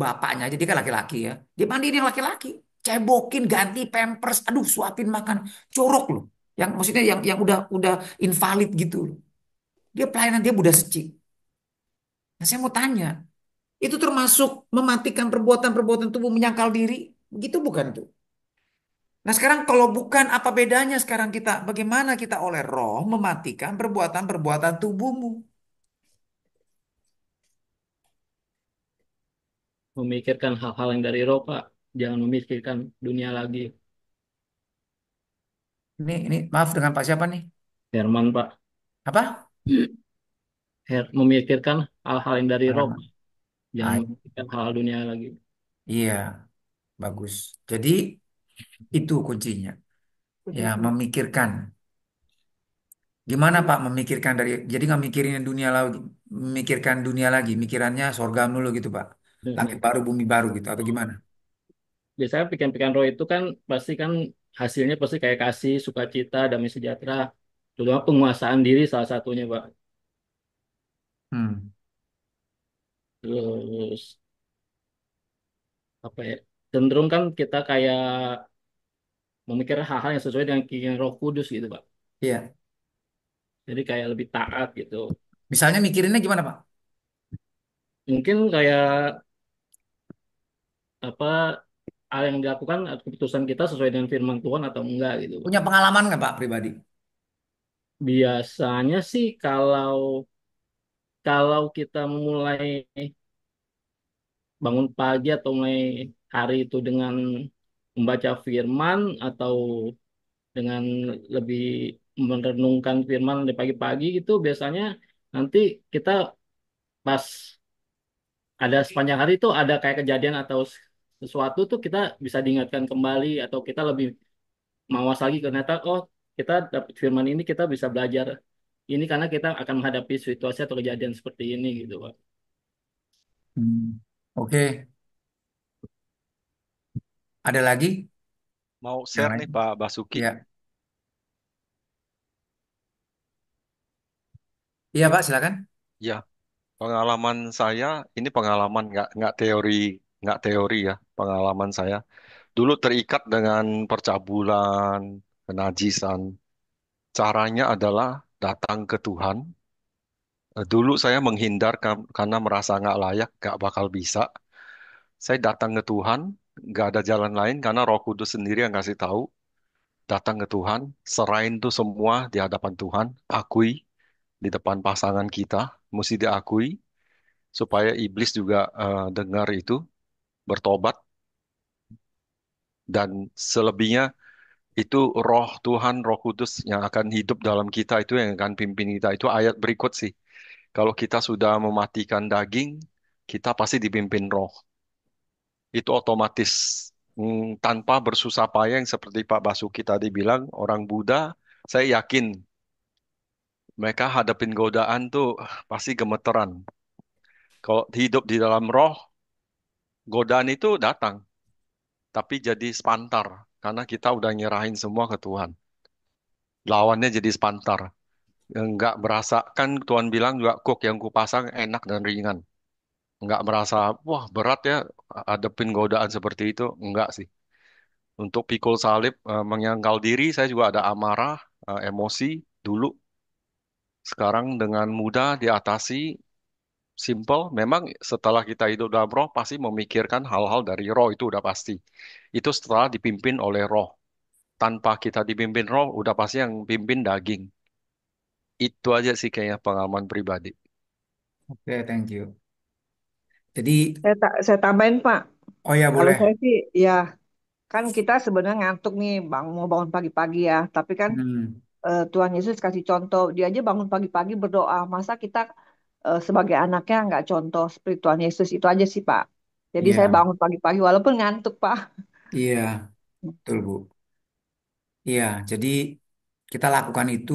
Bapaknya aja dia kan laki-laki ya. Dia mandiin yang laki-laki. Cebokin, ganti pampers, aduh suapin makan. Corok loh. Yang maksudnya yang udah invalid gitu loh. Dia pelayanan dia Buddha Seci. Nah, saya mau tanya, itu termasuk mematikan perbuatan-perbuatan tubuh menyangkal diri? Begitu bukan tuh? Nah sekarang kalau bukan apa bedanya sekarang kita? Bagaimana kita oleh roh mematikan perbuatan-perbuatan tubuhmu? Memikirkan hal-hal yang dari roh, Pak. Jangan memikirkan dunia lagi. Ini maaf dengan Pak siapa nih? Herman, Pak. Apa? Memikirkan hal-hal yang dari roh, Pak. Halaman. Jangan Ah, memikirkan hal dunia lagi. iya, bagus. Jadi itu kuncinya. Ya, memikirkan. Gimana Pak memikirkan dari jadi nggak mikirin dunia lagi, memikirkan dunia lagi, mikirannya sorga dulu gitu Pak. Langit baru, bumi baru gitu atau gimana? Biasanya pikiran-pikiran roh itu kan pasti kan hasilnya pasti kayak kasih, sukacita, damai sejahtera. Terutama penguasaan diri salah satunya, Pak. Hmm. Terus apa ya? Cenderung kan kita kayak memikirkan hal-hal yang sesuai dengan keinginan Roh Kudus gitu, Pak. Iya. Jadi kayak lebih taat gitu. Misalnya mikirinnya gimana Pak? Mungkin kayak apa hal yang dilakukan atau keputusan kita sesuai dengan firman Tuhan atau enggak gitu, Pak. Punya pengalaman nggak Pak pribadi? Biasanya sih kalau kalau kita memulai bangun pagi atau mulai hari itu dengan membaca firman atau dengan lebih merenungkan firman di pagi-pagi itu biasanya nanti kita pas ada sepanjang hari itu ada kayak kejadian atau sesuatu tuh kita bisa diingatkan kembali atau kita lebih mawas lagi ternyata oh kita dapat firman ini kita bisa belajar ini karena kita akan menghadapi situasi atau kejadian seperti ini gitu Pak. Hmm. Oke, ada lagi Mau yang share lain? nih Pak Basuki. Iya, iya Pak, silakan. Ya, pengalaman saya ini pengalaman nggak teori ya, pengalaman saya. Dulu terikat dengan percabulan, kenajisan. Caranya adalah datang ke Tuhan. Dulu saya menghindar karena merasa nggak layak, nggak bakal bisa. Saya datang ke Tuhan, nggak ada jalan lain karena Roh Kudus sendiri yang kasih tahu. Datang ke Tuhan, serahin tuh semua di hadapan Tuhan, akui di depan pasangan kita, mesti diakui supaya iblis juga dengar itu, bertobat, dan selebihnya itu Roh Tuhan, Roh Kudus yang akan hidup dalam kita itu yang akan pimpin kita. Itu ayat berikut sih. Kalau kita sudah mematikan daging, kita pasti dipimpin Roh. Itu otomatis tanpa bersusah payah yang seperti Pak Basuki tadi bilang, orang Buddha, saya yakin mereka hadapin godaan tuh pasti gemeteran. Kalau hidup di dalam roh, godaan itu datang, tapi jadi sepantar karena kita udah nyerahin semua ke Tuhan. Lawannya jadi sepantar. Enggak berasa, kan Tuhan bilang juga kuk yang kupasang enak dan ringan. Enggak merasa, wah berat ya hadapin godaan seperti itu. Enggak sih. Untuk pikul salib, menyangkal diri, saya juga ada amarah, emosi dulu. Sekarang dengan mudah diatasi, simple. Memang setelah kita hidup dalam roh, pasti memikirkan hal-hal dari roh itu udah pasti. Itu setelah dipimpin oleh roh. Tanpa kita dipimpin roh, udah pasti yang pimpin daging. Itu aja sih kayaknya pengalaman pribadi. Oke, thank you. Jadi, Saya tambahin Pak, oh ya kalau boleh. saya sih ya kan kita sebenarnya ngantuk nih bang mau bangun pagi-pagi ya, tapi kan Hmm, Tuhan Yesus kasih contoh, dia aja bangun pagi-pagi berdoa, masa kita sebagai anaknya nggak contoh seperti Tuhan Yesus itu aja sih Pak. Jadi saya iya, bangun pagi-pagi walaupun ngantuk Pak. iya, betul Bu. Iya, jadi kita lakukan itu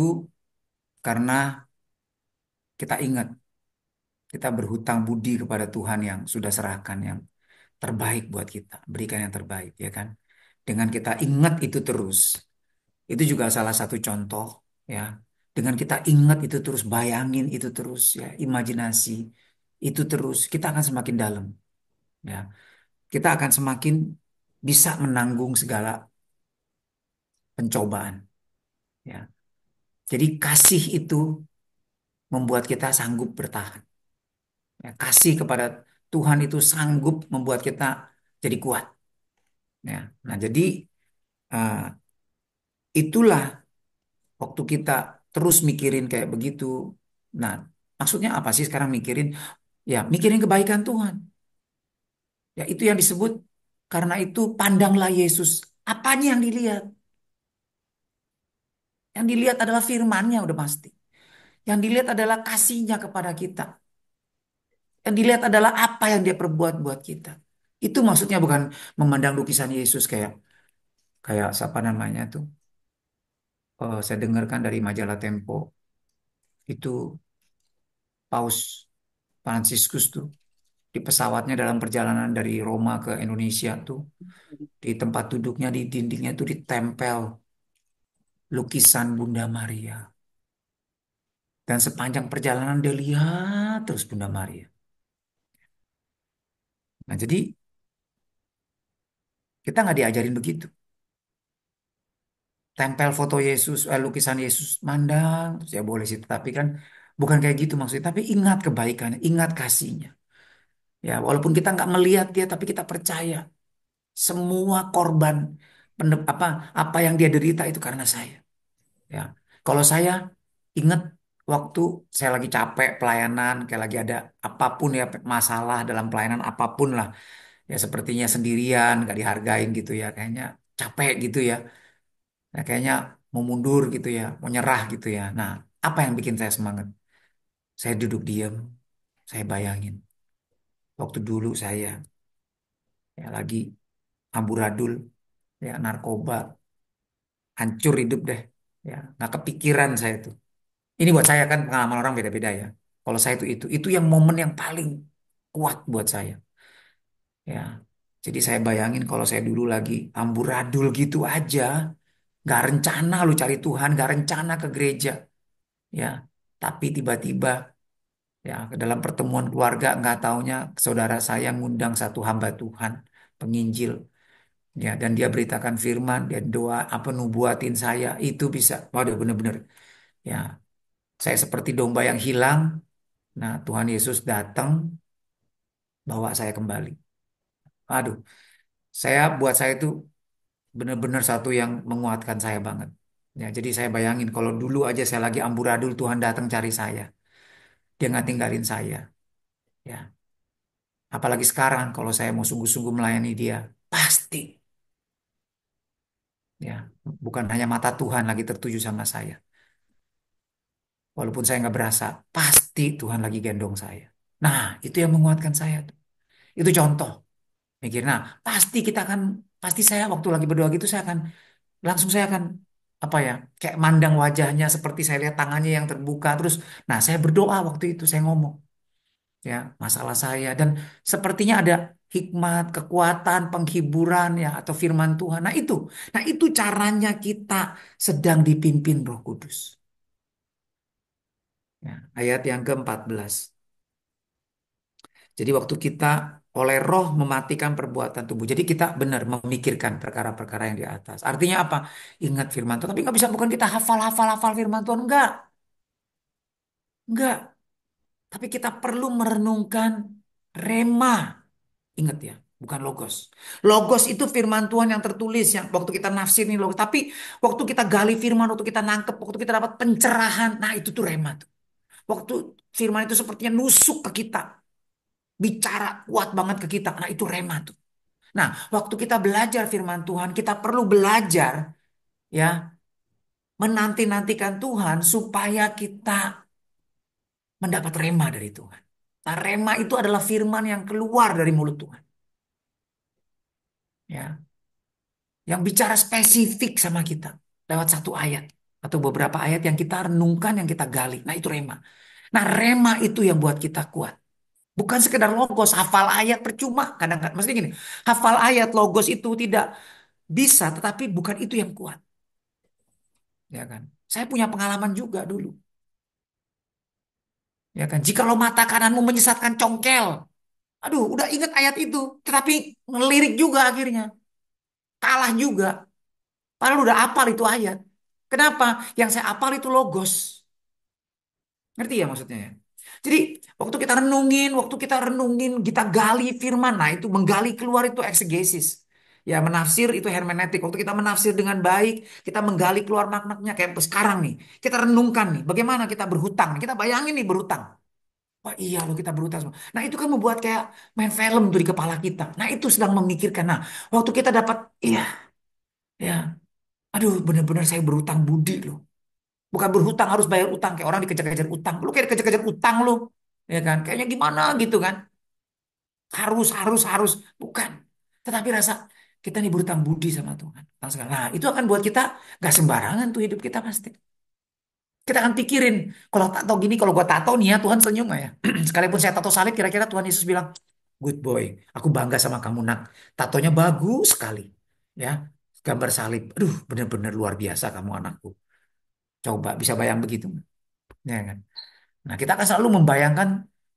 karena kita ingat kita berhutang budi kepada Tuhan yang sudah serahkan yang terbaik buat kita, berikan yang terbaik, ya kan? Dengan kita ingat itu terus, itu juga salah satu contoh, ya. Dengan kita ingat itu terus, bayangin itu terus, ya, imajinasi itu terus, kita akan semakin dalam, ya. Kita akan semakin bisa menanggung segala pencobaan, ya. Jadi kasih itu membuat kita sanggup bertahan. Ya, kasih kepada Tuhan itu sanggup membuat kita jadi kuat. Ya, nah jadi eh, itulah waktu kita terus mikirin kayak begitu. Nah, maksudnya apa sih sekarang mikirin? Ya, mikirin kebaikan Tuhan. Ya, itu yang disebut karena itu pandanglah Yesus. Apanya yang dilihat? Yang dilihat adalah firman-Nya udah pasti. Yang dilihat adalah kasihnya kepada kita. Yang dilihat adalah apa yang dia perbuat buat kita. Itu maksudnya bukan memandang lukisan Yesus kayak kayak siapa namanya tuh. Saya dengarkan dari majalah Tempo itu Paus Fransiskus tuh di pesawatnya dalam perjalanan dari Roma ke Indonesia tuh di tempat duduknya di dindingnya tuh ditempel lukisan Bunda Maria dan sepanjang perjalanan dia lihat terus Bunda Maria. Nah jadi kita nggak diajarin begitu. Tempel foto Yesus, lukisan Yesus mandang, terus ya boleh sih, tapi kan bukan kayak gitu maksudnya. Tapi ingat kebaikannya, ingat kasihnya. Ya, walaupun kita nggak melihat dia, tapi kita percaya semua korban apa apa yang dia derita itu karena saya. Ya, kalau saya ingat waktu saya lagi capek pelayanan, kayak lagi ada apapun ya masalah dalam pelayanan apapun lah, ya sepertinya sendirian, gak dihargain gitu ya, kayaknya capek gitu ya, ya kayaknya mau mundur gitu ya, mau nyerah gitu ya. Nah, apa yang bikin saya semangat? Saya duduk diam, saya bayangin waktu dulu saya ya lagi amburadul, ya narkoba, hancur hidup deh, ya nggak kepikiran saya tuh. Ini buat saya kan pengalaman orang beda-beda ya. Kalau saya itu yang momen yang paling kuat buat saya. Ya, jadi saya bayangin kalau saya dulu lagi amburadul gitu aja, nggak rencana lu cari Tuhan, nggak rencana ke gereja, ya. Tapi tiba-tiba ya ke dalam pertemuan keluarga nggak taunya saudara saya ngundang satu hamba Tuhan, penginjil, ya, dan dia beritakan firman dan doa apa nubuatin saya itu bisa, waduh bener-bener, ya. Saya seperti domba yang hilang. Nah, Tuhan Yesus datang bawa saya kembali. Aduh, buat saya itu benar-benar satu yang menguatkan saya banget. Ya, jadi saya bayangin kalau dulu aja saya lagi amburadul, Tuhan datang cari saya. Dia nggak tinggalin saya. Ya, apalagi sekarang kalau saya mau sungguh-sungguh melayani dia, pasti. Ya, bukan hanya mata Tuhan lagi tertuju sama saya. Walaupun saya nggak berasa, pasti Tuhan lagi gendong saya. Nah, itu yang menguatkan saya tuh. Itu contoh. Mikir, nah pasti saya waktu lagi berdoa gitu saya akan apa ya, kayak mandang wajahnya seperti saya lihat tangannya yang terbuka terus. Nah, saya berdoa waktu itu saya ngomong ya masalah saya dan sepertinya ada hikmat, kekuatan, penghiburan ya atau firman Tuhan. Nah itu caranya kita sedang dipimpin Roh Kudus. Ya, ayat yang ke-14. Jadi waktu kita oleh roh mematikan perbuatan tubuh. Jadi kita benar memikirkan perkara-perkara yang di atas. Artinya apa? Ingat firman Tuhan. Tapi nggak bisa bukan kita hafal firman Tuhan. Enggak. Enggak. Tapi kita perlu merenungkan rema. Ingat ya. Bukan logos. Logos itu firman Tuhan yang tertulis. Yang waktu kita nafsirin logos. Tapi waktu kita gali firman. Waktu kita nangkep. Waktu kita dapat pencerahan. Nah itu tuh rema tuh. Waktu firman itu sepertinya nusuk ke kita. Bicara kuat banget ke kita. Nah itu rema tuh. Nah, waktu kita belajar firman Tuhan, kita perlu belajar ya, menanti-nantikan Tuhan supaya kita mendapat rema dari Tuhan. Nah, rema itu adalah firman yang keluar dari mulut Tuhan. Ya, yang bicara spesifik sama kita lewat satu ayat atau beberapa ayat yang kita renungkan, yang kita gali. Nah, itu rema. Nah, rema itu yang buat kita kuat. Bukan sekedar logos, hafal ayat percuma. Kadang-kadang, maksudnya gini, hafal ayat logos itu tidak bisa, tetapi bukan itu yang kuat. Ya kan? Saya punya pengalaman juga dulu. Ya kan? Jikalau mata kananmu menyesatkan congkel. Aduh, udah ingat ayat itu, tetapi ngelirik juga akhirnya. Kalah juga. Padahal udah apal itu ayat. Kenapa? Yang saya apal itu logos. Ngerti ya maksudnya ya? Jadi waktu kita renungin, kita gali firman. Nah itu menggali keluar itu eksegesis. Ya menafsir itu hermeneutik. Waktu kita menafsir dengan baik, kita menggali keluar maknanya. Kayak sekarang nih, kita renungkan nih. Bagaimana kita berhutang. Kita bayangin nih berhutang. Wah iya loh kita berhutang semua. Nah itu kan membuat kayak main film tuh di kepala kita. Nah itu sedang memikirkan. Nah waktu kita dapat, iya, ya, aduh benar-benar saya berhutang budi loh. Bukan berhutang harus bayar utang kayak orang dikejar-kejar utang. Lu kayak dikejar-kejar utang lu, ya kan? Kayaknya gimana gitu kan? Harus, bukan. Tetapi rasa kita nih berhutang budi sama Tuhan. Nah itu akan buat kita gak sembarangan tuh hidup kita pasti. Kita akan pikirin, kalau tato gini, kalau gua tato nih ya Tuhan senyum gak ya? Sekalipun saya tato salib, kira-kira Tuhan Yesus bilang, good boy, aku bangga sama kamu nak. Tatonya bagus sekali. Ya, gambar salib. Aduh, benar-benar luar biasa kamu anakku. Coba bisa bayang begitu. Ya kan? Nah, kita akan selalu membayangkan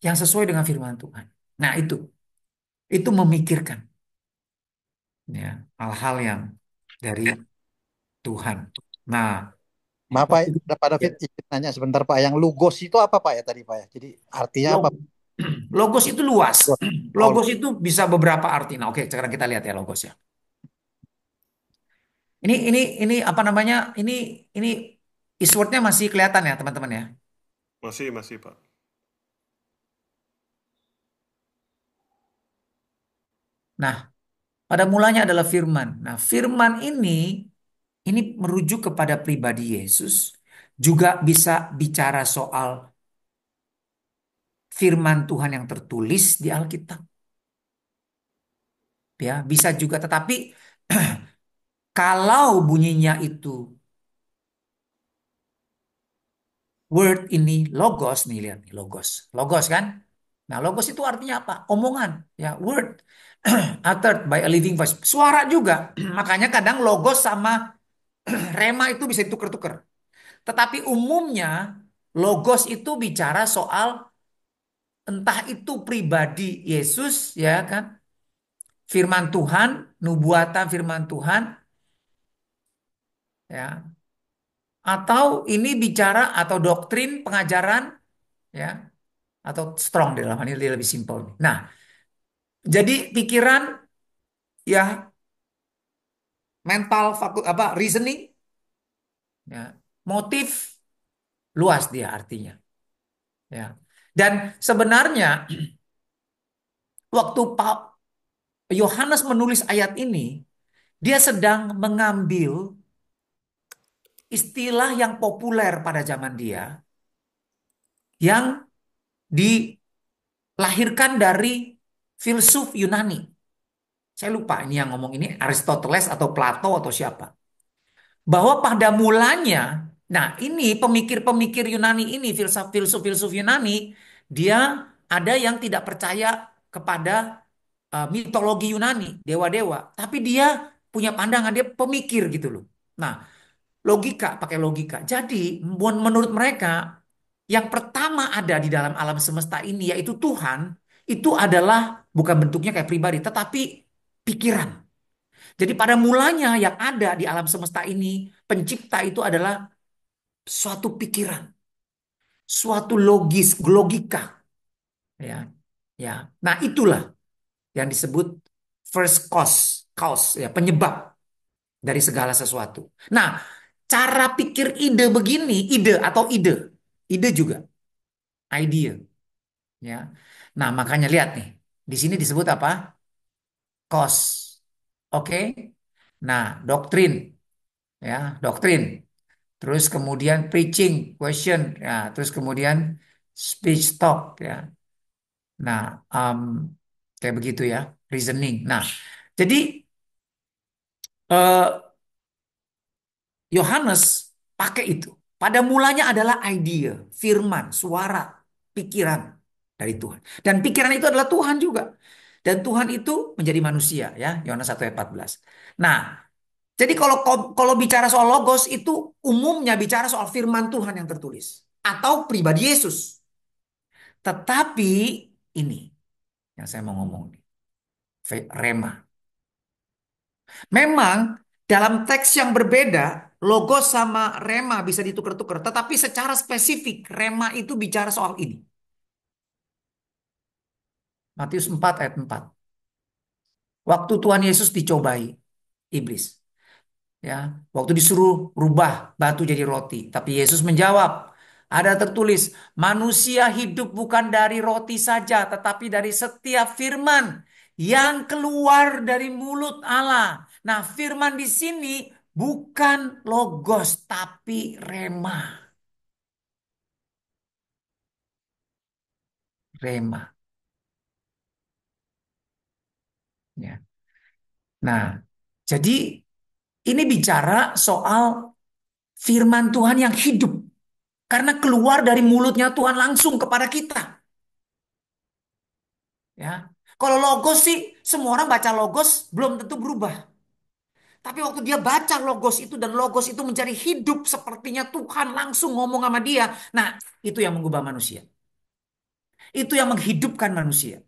yang sesuai dengan firman Tuhan. Nah, itu memikirkan ya hal-hal yang dari Tuhan. Nah, Maaf Pak, waktu Pak ya, David izin nanya sebentar Pak. Yang logos itu apa Pak ya tadi Pak ya? Jadi artinya apa? log- logos itu luas. Logos. Oh, Logos itu bisa beberapa arti. Nah, oke, sekarang kita lihat ya logos ya. Ini apa namanya? Ini eastwordnya masih kelihatan ya, teman-teman ya. Masih, Pak. Nah, pada mulanya adalah firman. Nah, firman ini merujuk kepada pribadi Yesus, juga bisa bicara soal firman Tuhan yang tertulis di Alkitab. Ya, bisa juga, tetapi kalau bunyinya itu word ini logos nih, lihat nih, logos. Logos kan? Nah, logos itu artinya apa? Omongan, ya, word uttered by a living voice. Suara juga. Makanya kadang logos sama rema itu bisa ditukar-tukar. Tetapi umumnya logos itu bicara soal entah itu pribadi Yesus, ya kan? Firman Tuhan, nubuatan firman Tuhan, ya. Atau ini bicara atau doktrin pengajaran, ya, atau strong di dalam hal ini dia lebih simpel. Nah, jadi pikiran, ya, mental apa reasoning, ya, motif, luas dia artinya, ya. Dan sebenarnya waktu Pak Yohanes menulis ayat ini, dia sedang mengambil istilah yang populer pada zaman dia, yang dilahirkan dari filsuf Yunani. Saya lupa ini yang ngomong ini Aristoteles atau Plato atau siapa. Bahwa pada mulanya, nah ini pemikir-pemikir Yunani ini, filsuf-filsuf Yunani, dia ada yang tidak percaya kepada mitologi Yunani, dewa-dewa. Tapi dia punya pandangan, dia pemikir gitu loh. Nah, logika, pakai logika. Jadi, menurut mereka, yang pertama ada di dalam alam semesta ini, yaitu Tuhan, itu adalah bukan bentuknya kayak pribadi, tetapi pikiran. Jadi pada mulanya yang ada di alam semesta ini, pencipta itu adalah suatu pikiran, suatu logika. Ya, ya. Nah itulah yang disebut first cause, ya, penyebab dari segala sesuatu. Nah, cara pikir ide begini, ide juga, idea, ya. Nah, makanya lihat nih, di sini disebut apa? Cause. Oke. Nah, doktrin, ya, doktrin. Terus kemudian preaching, question, ya, terus kemudian speech talk, ya. Nah, kayak begitu ya, reasoning. Nah, jadi eh, Yohanes pakai itu. Pada mulanya adalah ide, firman, suara, pikiran dari Tuhan. Dan pikiran itu adalah Tuhan juga. Dan Tuhan itu menjadi manusia, ya, Yohanes 1 ayat 14. Nah, jadi kalau bicara soal logos itu umumnya bicara soal firman Tuhan yang tertulis atau pribadi Yesus. Tetapi ini yang saya mau ngomong nih, rema. Memang dalam teks yang berbeda, logos sama rema bisa ditukar-tukar, tetapi secara spesifik rema itu bicara soal ini. Matius 4 ayat 4. Waktu Tuhan Yesus dicobai iblis, ya, waktu disuruh rubah batu jadi roti, tapi Yesus menjawab, ada tertulis, manusia hidup bukan dari roti saja, tetapi dari setiap firman yang keluar dari mulut Allah. Nah, firman di sini bukan logos, tapi rema. Rema. Ya. Nah, jadi ini bicara soal firman Tuhan yang hidup. Karena keluar dari mulutnya Tuhan langsung kepada kita. Ya. Kalau logos sih, semua orang baca logos belum tentu berubah. Tapi waktu dia baca logos itu dan logos itu menjadi hidup sepertinya Tuhan langsung ngomong sama dia. Nah, itu yang mengubah manusia. Itu yang menghidupkan manusia.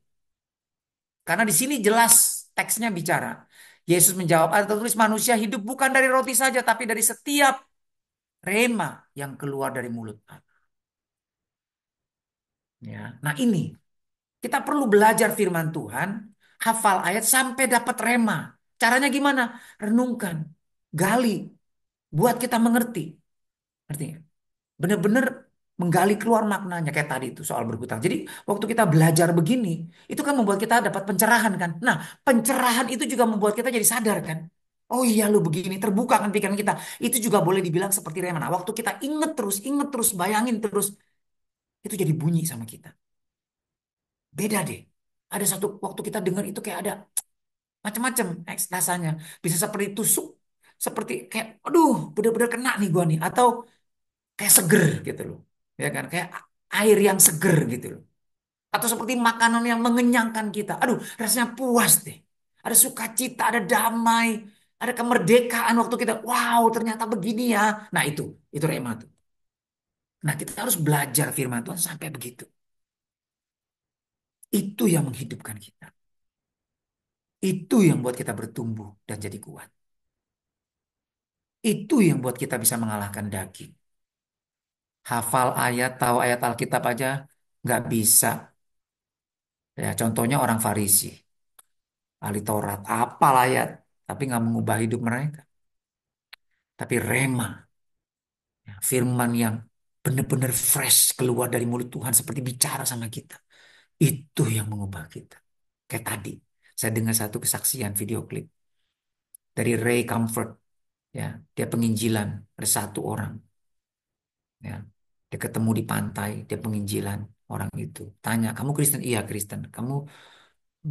Karena di sini jelas teksnya bicara. Yesus menjawab, ada tertulis manusia hidup bukan dari roti saja, tapi dari setiap rema yang keluar dari mulut Allah. Ya. Nah ini, kita perlu belajar firman Tuhan, hafal ayat sampai dapat rema. Caranya gimana? Renungkan, gali, buat kita mengerti. Artinya, benar-benar menggali keluar maknanya kayak tadi itu soal berhutang. Jadi waktu kita belajar begini, itu kan membuat kita dapat pencerahan kan. Nah, pencerahan itu juga membuat kita jadi sadar kan. Oh iya lu begini, terbuka kan pikiran kita. Itu juga boleh dibilang seperti rema. Nah, waktu kita inget terus, bayangin terus, itu jadi bunyi sama kita. Beda deh. Ada satu waktu kita dengar itu kayak ada macam-macam rasanya. Bisa seperti tusuk, seperti kayak, aduh, bener-bener kena nih gua nih. Atau kayak seger gitu loh. Ya kan, kayak air yang seger gitu loh. Atau seperti makanan yang mengenyangkan kita. Aduh, rasanya puas deh. Ada sukacita, ada damai, ada kemerdekaan waktu kita, wow, ternyata begini ya. Nah, itu rema tuh. Nah, kita harus belajar firman Tuhan sampai begitu. Itu yang menghidupkan kita. Itu yang buat kita bertumbuh dan jadi kuat. Itu yang buat kita bisa mengalahkan daging. Hafal ayat, tahu ayat Alkitab aja nggak bisa. Ya, contohnya orang Farisi, ahli Taurat, hafal ayat, tapi nggak mengubah hidup mereka. Tapi rema, ya, firman yang benar-benar fresh keluar dari mulut Tuhan seperti bicara sama kita. Itu yang mengubah kita. Kayak tadi, saya dengar satu kesaksian video klip dari Ray Comfort. Ya, dia penginjilan, ada satu orang. Ya, dia ketemu di pantai, dia penginjilan orang itu. Tanya, kamu Kristen? Iya Kristen. Kamu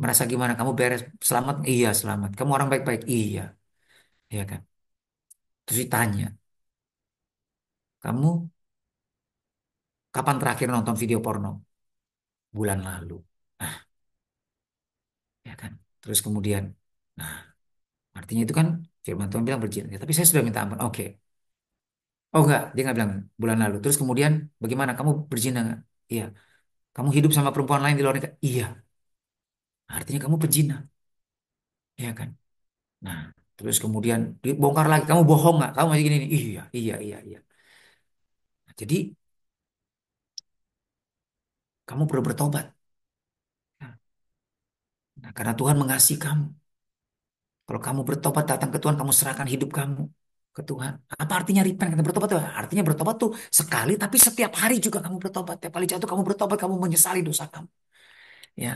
merasa gimana? Kamu beres? Selamat? Iya selamat. Kamu orang baik-baik? Iya. Iya kan? Terus ditanya, kamu kapan terakhir nonton video porno? Bulan lalu. Nah, ya kan? Terus kemudian, nah, artinya itu kan firman Tuhan bilang berzina. Ya, tapi saya sudah minta ampun. Oke. Oh enggak, dia nggak bilang bulan lalu. Terus kemudian, bagaimana? Kamu berzina nggak? Iya. Kamu hidup sama perempuan lain di luar nikah? Iya. Artinya kamu pezina. Iya kan? Nah, terus kemudian dibongkar lagi. Kamu bohong nggak? Kamu masih gini, nih. Iya, iya, iya, iya. Nah, jadi kamu perlu bertobat. Nah, karena Tuhan mengasihi kamu. Kalau kamu bertobat datang ke Tuhan, kamu serahkan hidup kamu ke Tuhan. Apa artinya repent? Kata bertobat tuh, artinya bertobat tuh sekali, tapi setiap hari juga kamu bertobat. Tiap kali jatuh kamu bertobat, kamu menyesali dosa kamu. Ya,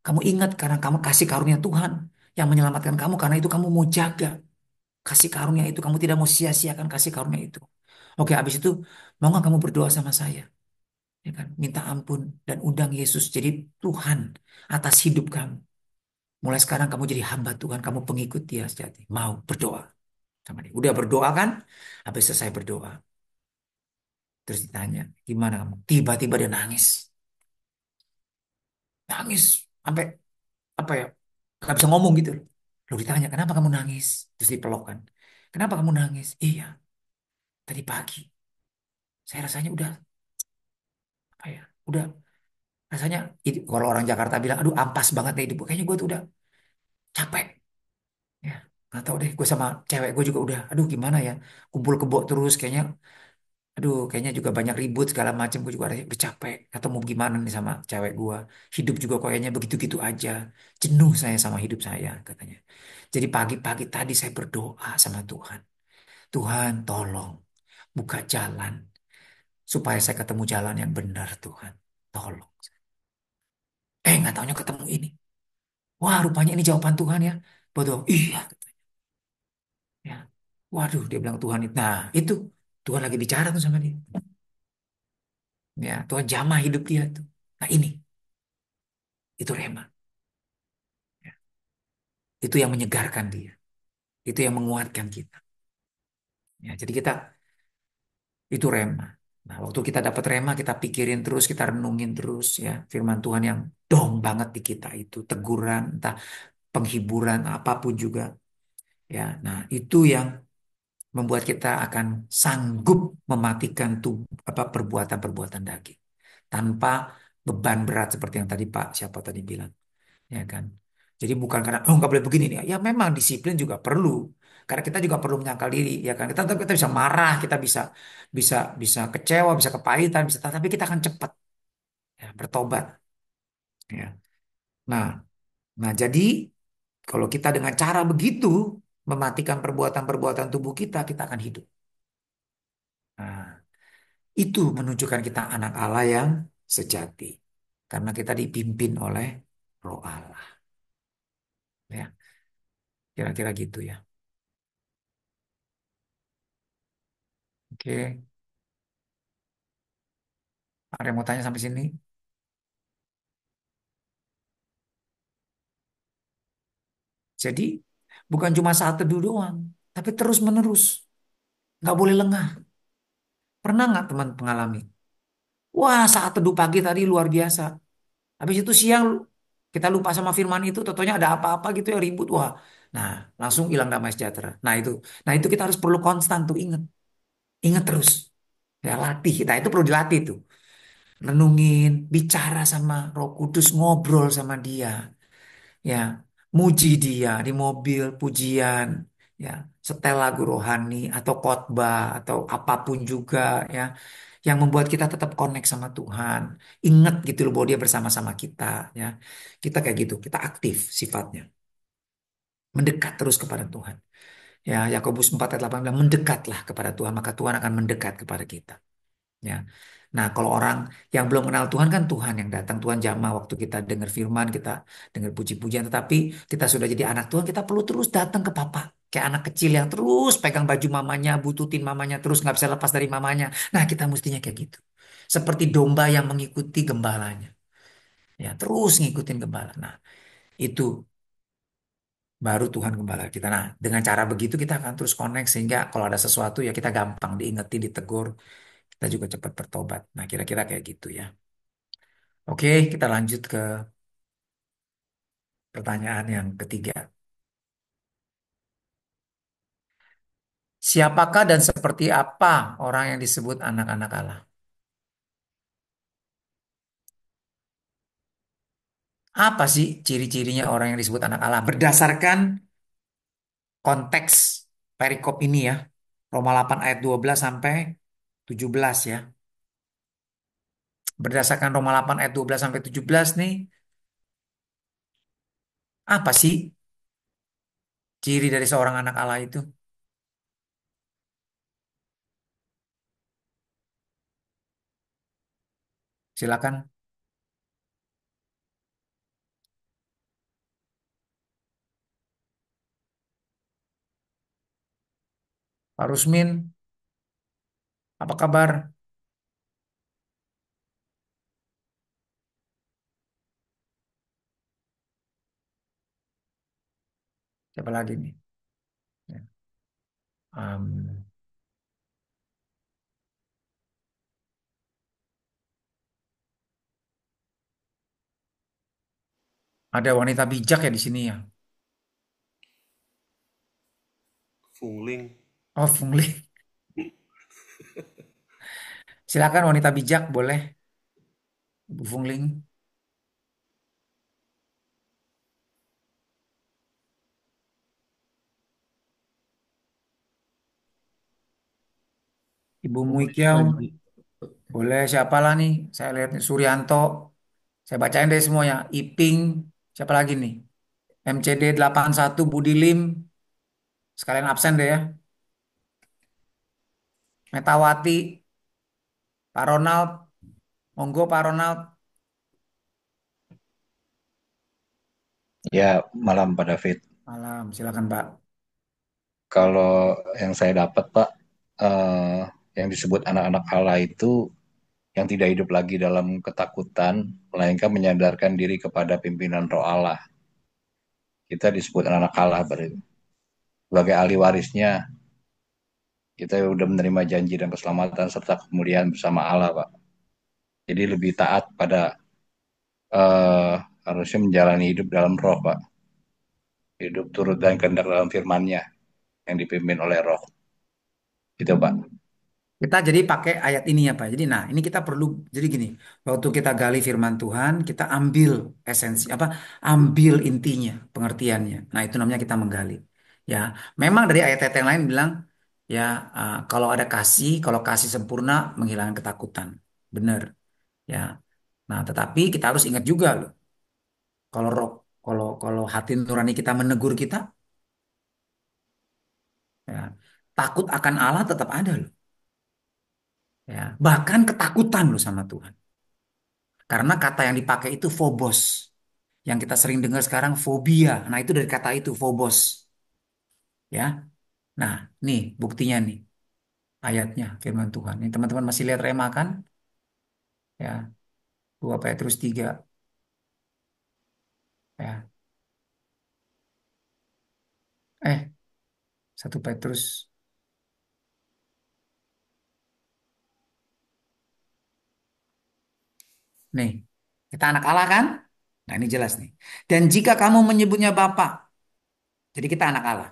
kamu ingat karena kamu kasih karunia Tuhan yang menyelamatkan kamu. Karena itu kamu mau jaga kasih karunia itu. Kamu tidak mau sia-siakan kasih karunia itu. Oke, habis itu mau nggak kamu berdoa sama saya? Ya kan, minta ampun dan undang Yesus jadi Tuhan atas hidup kamu. Mulai sekarang kamu jadi hamba Tuhan, kamu pengikut Dia sejati. Mau berdoa sama Dia. Udah berdoa kan? Habis selesai berdoa, terus ditanya, gimana kamu? Tiba-tiba dia nangis, nangis sampai apa ya? Gak bisa ngomong gitu loh. Lalu ditanya, kenapa kamu nangis? Terus dipelok kan. Kenapa kamu nangis? Iya, tadi pagi saya rasanya udah apa ya? Udah rasanya kalau orang Jakarta bilang, aduh ampas banget nih hidup. Kayaknya gue tuh udah capek. Ya, nggak tahu deh. Gue sama cewek gue juga udah, aduh gimana ya? Kumpul kebo terus kayaknya. Aduh, kayaknya juga banyak ribut segala macam. Gue juga udah capek. Atau mau gimana nih sama cewek gue. Hidup juga kayaknya begitu-gitu aja. Jenuh saya sama hidup saya, katanya. Jadi pagi-pagi tadi saya berdoa sama Tuhan. Tuhan, tolong buka jalan. Supaya saya ketemu jalan yang benar, Tuhan. Tolong. Nggak taunya ketemu ini. Wah, rupanya ini jawaban Tuhan ya. Betul. Iya. Ya. Waduh, dia bilang Tuhan itu. Nah, itu. Tuhan lagi bicara tuh sama dia. Ya, Tuhan jamah hidup dia tuh. Nah, ini. Itu rema. Ya. Itu yang menyegarkan dia. Itu yang menguatkan kita. Ya, jadi kita itu rema. Nah, waktu kita dapat rema, kita pikirin terus, kita renungin terus ya firman Tuhan yang dong banget di kita itu, teguran, entah penghiburan apapun juga. Ya, nah itu yang membuat kita akan sanggup mematikan apa perbuatan-perbuatan daging tanpa beban berat seperti yang tadi Pak siapa tadi bilang. Ya kan. Jadi bukan karena oh nggak boleh begini nih. Ya memang disiplin juga perlu. Karena kita juga perlu menyangkal diri, ya kan. Kita bisa marah, kita bisa bisa bisa kecewa, bisa kepahitan, bisa tapi kita akan cepat ya, bertobat. Ya. Nah, nah jadi kalau kita dengan cara begitu mematikan perbuatan-perbuatan tubuh kita, kita akan hidup. Nah, Itu menunjukkan kita anak Allah yang sejati. Karena kita dipimpin oleh Roh Allah. Ya, kira-kira gitu ya. Oke, ada yang mau tanya sampai sini? Jadi bukan cuma saat teduh doang, tapi terus menerus. Nggak boleh lengah. Pernah nggak teman mengalami? Wah, saat teduh pagi tadi luar biasa. Habis itu siang kita lupa sama firman itu, totonya ada apa-apa gitu ya ribut. Wah, nah langsung hilang damai sejahtera. Nah itu kita harus perlu konstan tuh ingat, ingat terus. Ya latih kita itu perlu dilatih tuh. Renungin, bicara sama Roh Kudus, ngobrol sama Dia. Ya, muji dia di mobil, pujian, ya, setel lagu rohani atau khotbah atau apapun juga ya, yang membuat kita tetap connect sama Tuhan. Ingat gitu loh bahwa dia bersama-sama kita ya. Kita kayak gitu, kita aktif sifatnya. Mendekat terus kepada Tuhan. Ya, Yakobus 4 ayat 8 bilang mendekatlah kepada Tuhan, maka Tuhan akan mendekat kepada kita. Ya. Nah, kalau orang yang belum kenal Tuhan kan Tuhan yang datang, Tuhan jamah waktu kita dengar firman, kita dengar puji-pujian, tetapi kita sudah jadi anak Tuhan, kita perlu terus datang ke Papa. Kayak anak kecil yang terus pegang baju mamanya, bututin mamanya, terus nggak bisa lepas dari mamanya. Nah, kita mestinya kayak gitu. Seperti domba yang mengikuti gembalanya. Ya, terus ngikutin gembala. Nah, itu baru Tuhan gembala kita. Nah, dengan cara begitu kita akan terus connect sehingga kalau ada sesuatu ya kita gampang diingetin, ditegur, kita juga cepat bertobat. Nah, kira-kira kayak gitu ya. Oke, kita lanjut ke pertanyaan yang ketiga. Siapakah dan seperti apa orang yang disebut anak-anak Allah? Apa sih ciri-cirinya orang yang disebut anak Allah? Berdasarkan konteks perikop ini ya. Roma 8 ayat 12 sampai 17 ya. Berdasarkan Roma 8 ayat 12 sampai 17 nih, apa sih ciri dari seorang anak Allah itu? Silakan. Pak Rusmin, apa kabar? Siapa lagi nih? Ya. Am, ada wanita bijak ya di sini ya. Fungling. Oh, Fungli. Silakan wanita bijak boleh, Ibu Fungling. Ibu Muikiau, boleh siapa lah nih? Saya lihat nih, Suryanto. Saya bacain deh semuanya. Iping, siapa lagi nih? MCD 81 Budi Lim, sekalian absen deh ya. Metawati, Pak Ronald, monggo Pak Ronald. Ya, malam Pak David. Malam, silakan Pak. Kalau yang saya dapat Pak, eh, yang disebut anak-anak Allah itu yang tidak hidup lagi dalam ketakutan, melainkan menyadarkan diri kepada pimpinan Roh Allah. Kita disebut anak-anak Allah berarti. Sebagai ahli warisnya, kita sudah menerima janji dan keselamatan serta kemuliaan bersama Allah Pak. Jadi lebih taat pada eh, harusnya menjalani hidup dalam Roh Pak. Hidup turut dan kehendak dalam firman-Nya yang dipimpin oleh Roh. Gitu Pak. Kita jadi pakai ayat ini ya Pak. Jadi nah ini kita perlu jadi gini. Waktu kita gali firman Tuhan, kita ambil esensi apa? Ambil intinya, pengertiannya. Nah itu namanya kita menggali. Ya, memang dari ayat-ayat yang lain bilang ya kalau ada kasih, kalau kasih sempurna menghilangkan ketakutan. Benar. Ya. Nah, tetapi kita harus ingat juga loh. Kalau roh, kalau hati nurani kita menegur kita, ya, takut akan Allah tetap ada loh. Ya, bahkan ketakutan loh sama Tuhan. Karena kata yang dipakai itu phobos. Yang kita sering dengar sekarang fobia. Nah, itu dari kata itu phobos. Ya. Nah, nih buktinya nih ayatnya firman Tuhan. Ini teman-teman masih lihat Rema kan? Ya, 2 Petrus 3. Ya. 1 Petrus. Nih, kita anak Allah kan? Nah, ini jelas nih. Dan jika kamu menyebutnya Bapa, jadi kita anak Allah,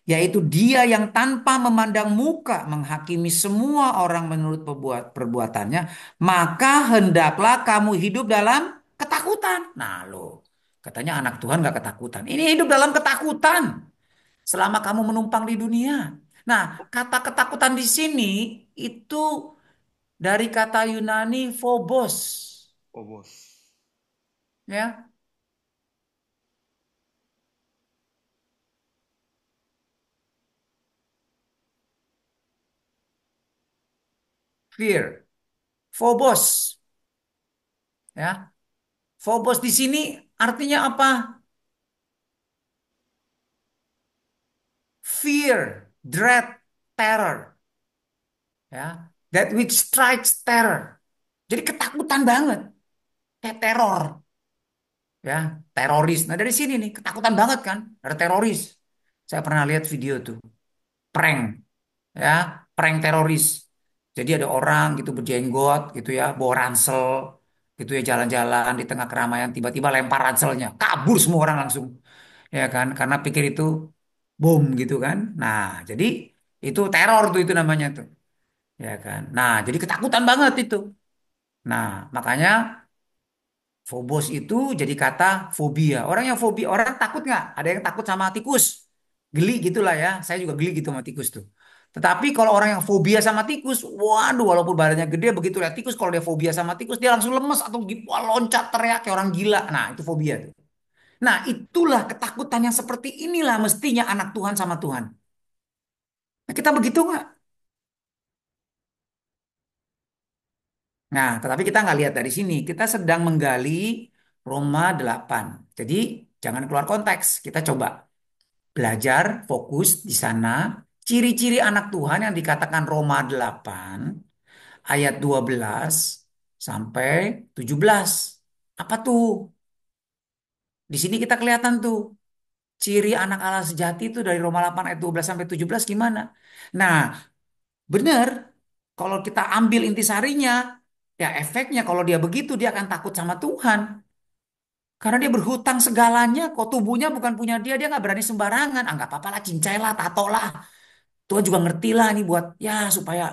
yaitu Dia yang tanpa memandang muka menghakimi semua orang menurut perbuatannya, maka hendaklah kamu hidup dalam ketakutan. Nah, loh, katanya anak Tuhan gak ketakutan. Ini hidup dalam ketakutan selama kamu menumpang di dunia. Nah, kata ketakutan di sini itu dari kata Yunani phobos, Oh bos. ya. Fear, phobos, ya. Phobos di sini artinya apa? Fear, dread, terror, ya. That which strikes terror. Jadi ketakutan banget, kayak teror, ya, teroris. Nah dari sini nih ketakutan banget kan, ada teroris. Saya pernah lihat video tuh, prank, ya, prank teroris. Jadi ada orang gitu berjenggot gitu ya, bawa ransel gitu ya jalan-jalan di tengah keramaian tiba-tiba lempar ranselnya, kabur semua orang langsung. Ya kan karena pikir itu bom gitu kan. Nah, jadi itu teror tuh itu namanya tuh. Ya kan. Nah, jadi ketakutan banget itu. Nah, makanya phobos itu jadi kata fobia. Orang yang fobia, orang takut nggak? Ada yang takut sama tikus. Geli gitulah ya. Saya juga geli gitu sama tikus tuh. Tetapi kalau orang yang fobia sama tikus, waduh walaupun badannya gede begitu lihat tikus, kalau dia fobia sama tikus dia langsung lemes atau wah, loncat teriak kayak orang gila. Nah, itu fobia tuh. Nah, itulah ketakutan yang seperti inilah mestinya anak Tuhan sama Tuhan. Nah, kita begitu nggak? Nah, tetapi kita nggak lihat dari sini. Kita sedang menggali Roma 8. Jadi, jangan keluar konteks. Kita coba belajar, fokus di sana. Ciri-ciri anak Tuhan yang dikatakan Roma 8, ayat 12 sampai 17. Apa tuh? Di sini kita kelihatan tuh. Ciri anak Allah sejati itu dari Roma 8 ayat 12 sampai 17 gimana? Nah, benar. Kalau kita ambil intisarinya, ya efeknya kalau dia begitu dia akan takut sama Tuhan. Karena dia berhutang segalanya, kok tubuhnya bukan punya dia, dia nggak berani sembarangan. Ah, nggak apa-apa lah, cincai lah, tato lah. Tuhan juga ngerti lah ini buat ya supaya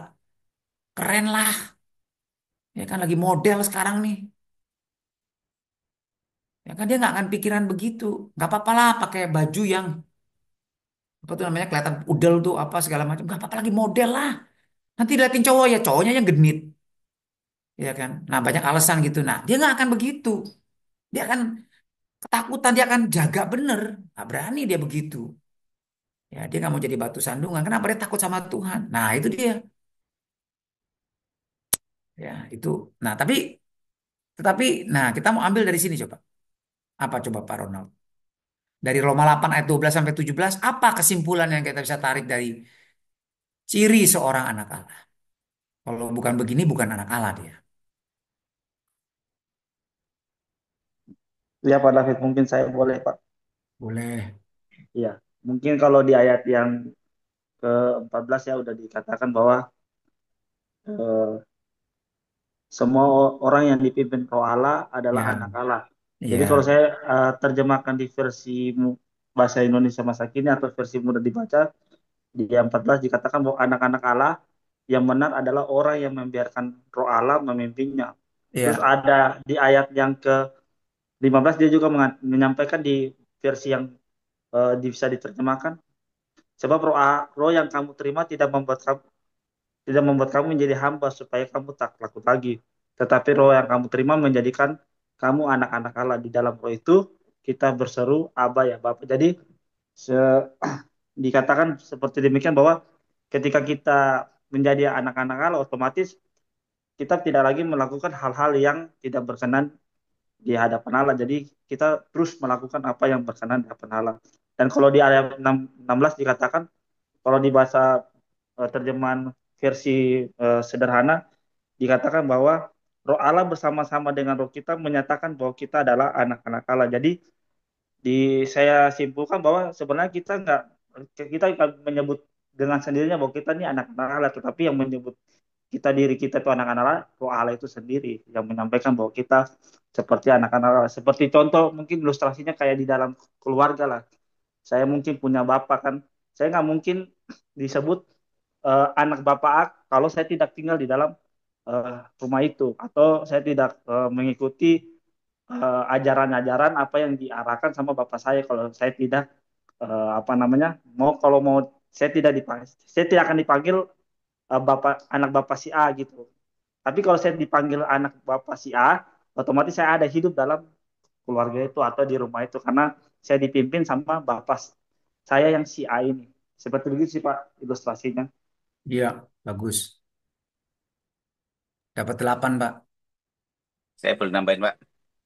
keren lah. Ya kan lagi model sekarang nih. Ya kan dia nggak akan pikiran begitu. Nggak apa-apa lah pakai baju yang apa tuh namanya kelihatan udel tuh apa segala macam. Nggak apa-apa lagi model lah. Nanti liatin cowok ya cowoknya yang genit. Ya kan. Nah banyak alasan gitu. Nah dia nggak akan begitu. Dia akan ketakutan, dia akan jaga bener. Nggak berani dia begitu. Ya dia nggak mau jadi batu sandungan. Kenapa dia takut sama Tuhan? Nah itu dia. Ya itu. Nah tetapi, nah kita mau ambil dari sini coba. Apa coba Pak Ronald? Dari Roma 8 ayat 12 sampai 17, apa kesimpulan yang kita bisa tarik dari ciri seorang anak Allah? Kalau bukan begini, bukan anak Allah dia. Ya Pak David, mungkin saya boleh Pak. Boleh. Iya, mungkin kalau di ayat yang ke-14 ya udah dikatakan bahwa eh, semua orang yang dipimpin Roh Allah adalah Ya, anak Allah. Jadi kalau ya, saya terjemahkan di versi bahasa Indonesia masa kini atau versi mudah dibaca, di ayat 14 dikatakan bahwa anak-anak Allah yang benar adalah orang yang membiarkan Roh Allah memimpinnya. Terus ya, ada di ayat yang ke-15 dia juga menyampaikan di versi yang bisa diterjemahkan. Sebab roh yang kamu terima tidak membuat kamu menjadi hamba supaya kamu tak takut lagi. Tetapi roh yang kamu terima menjadikan kamu anak-anak Allah. Di dalam roh itu kita berseru Aba ya Bapa. Jadi se- dikatakan seperti demikian bahwa ketika kita menjadi anak-anak Allah otomatis kita tidak lagi melakukan hal-hal yang tidak berkenan di hadapan Allah. Jadi kita terus melakukan apa yang berkenan di hadapan Allah. Dan kalau di ayat 16 dikatakan, kalau di bahasa terjemahan versi sederhana, dikatakan bahwa Roh Allah bersama-sama dengan Roh kita menyatakan bahwa kita adalah anak-anak Allah. Jadi saya simpulkan bahwa sebenarnya kita nggak menyebut dengan sendirinya bahwa kita ini anak-anak Allah, tetapi yang menyebut diri kita itu anak-anak Allah, Roh Allah itu sendiri yang menyampaikan bahwa kita seperti anak-anak Allah. Seperti contoh mungkin ilustrasinya kayak di dalam keluarga lah. Saya mungkin punya bapak kan, saya nggak mungkin disebut anak bapak A kalau saya tidak tinggal di dalam rumah itu, atau saya tidak mengikuti ajaran-ajaran apa yang diarahkan sama bapak saya. Kalau saya tidak apa namanya, kalau mau saya tidak dipanggil, saya tidak akan dipanggil anak bapak si A gitu. Tapi kalau saya dipanggil anak bapak si A, otomatis saya ada hidup dalam keluarga itu atau di rumah itu karena saya dipimpin sama bapak saya yang si A ini. Seperti begitu sih Pak ilustrasinya. Iya, bagus. Dapat 8, Pak. Saya boleh nambahin, Pak.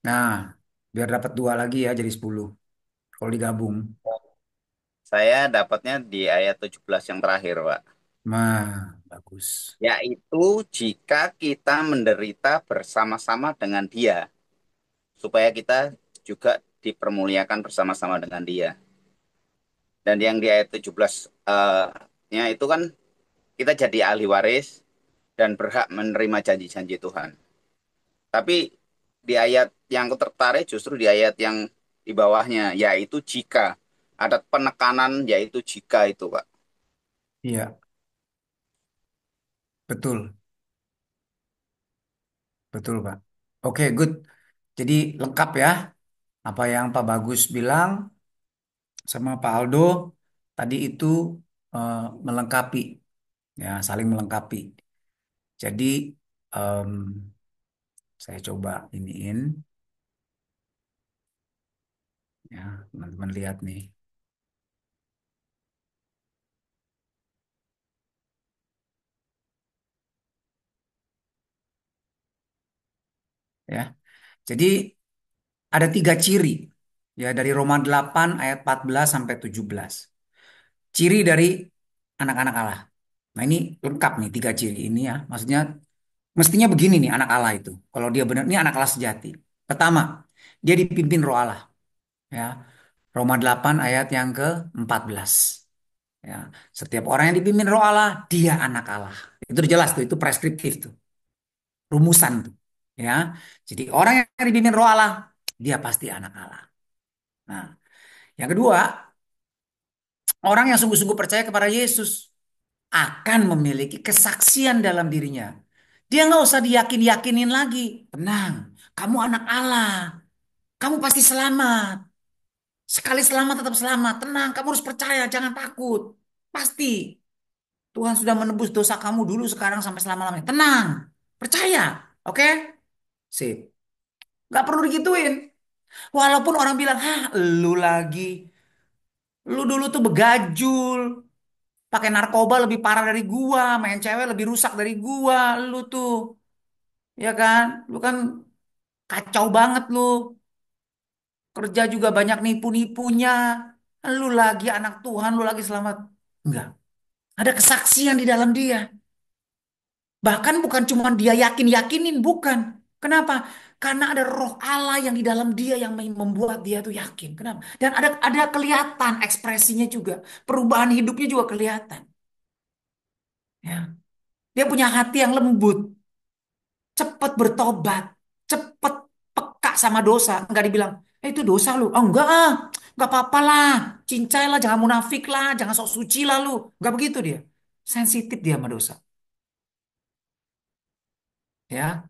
Nah, biar dapat 2 lagi ya jadi 10. Kalau digabung. Saya dapatnya di ayat 17 yang terakhir, Pak. Nah, bagus. Yaitu jika kita menderita bersama-sama dengan Dia, supaya kita juga dipermuliakan bersama-sama dengan Dia. Dan yang di ayat 17 nya itu kan kita jadi ahli waris dan berhak menerima janji-janji Tuhan. Tapi di ayat yang aku tertarik justru di ayat yang di bawahnya, yaitu jika. Ada penekanan yaitu jika itu, Pak. Iya, betul. Betul, Pak. Oke, good. Jadi lengkap ya. Apa yang Pak Bagus bilang sama Pak Aldo tadi itu eh, melengkapi, ya, saling melengkapi. Jadi em, saya coba iniin, ya, teman-teman lihat nih, ya. Jadi ada 3 ciri, ya, dari Roma 8 ayat 14 sampai 17. Ciri dari anak-anak Allah. Nah, ini lengkap nih 3 ciri ini ya. Maksudnya mestinya begini nih anak Allah itu. Kalau dia benar, ini anak Allah sejati. Pertama, dia dipimpin roh Allah. Ya, Roma 8 ayat yang ke-14. Ya, setiap orang yang dipimpin roh Allah, dia anak Allah. Itu udah jelas tuh, itu preskriptif tuh. Rumusan tuh. Ya, jadi orang yang dipimpin roh Allah, dia pasti anak Allah. Nah, yang kedua, orang yang sungguh-sungguh percaya kepada Yesus akan memiliki kesaksian dalam dirinya. Dia nggak usah diyakin-yakinin lagi. Tenang, kamu anak Allah. Kamu pasti selamat. Sekali selamat tetap selamat. Tenang, kamu harus percaya, jangan takut. Pasti Tuhan sudah menebus dosa kamu dulu, sekarang sampai selama-lamanya. Tenang, percaya. Oke? Sip. Nggak perlu digituin. Walaupun orang bilang, hah, lu lagi. Lu dulu tuh begajul. Pakai narkoba lebih parah dari gua. Main cewek lebih rusak dari gua. Lu tuh. Ya kan? Lu kan kacau banget lu. Kerja juga banyak nipu-nipunya. Lu lagi anak Tuhan, lu lagi selamat. Enggak. Ada kesaksian di dalam dia. Bahkan bukan cuma dia yakin-yakinin, bukan. Kenapa? Karena ada roh Allah yang di dalam dia yang membuat dia tuh yakin. Kenapa? Dan ada kelihatan ekspresinya juga. Perubahan hidupnya juga kelihatan. Ya. Dia punya hati yang lembut, cepat bertobat, cepat peka sama dosa. Enggak dibilang, itu dosa lu. Oh enggak ah, enggak apa-apa lah. Cincai lah, jangan munafik lah, jangan sok suci lah lu. Enggak begitu dia. Sensitif dia sama dosa. Ya.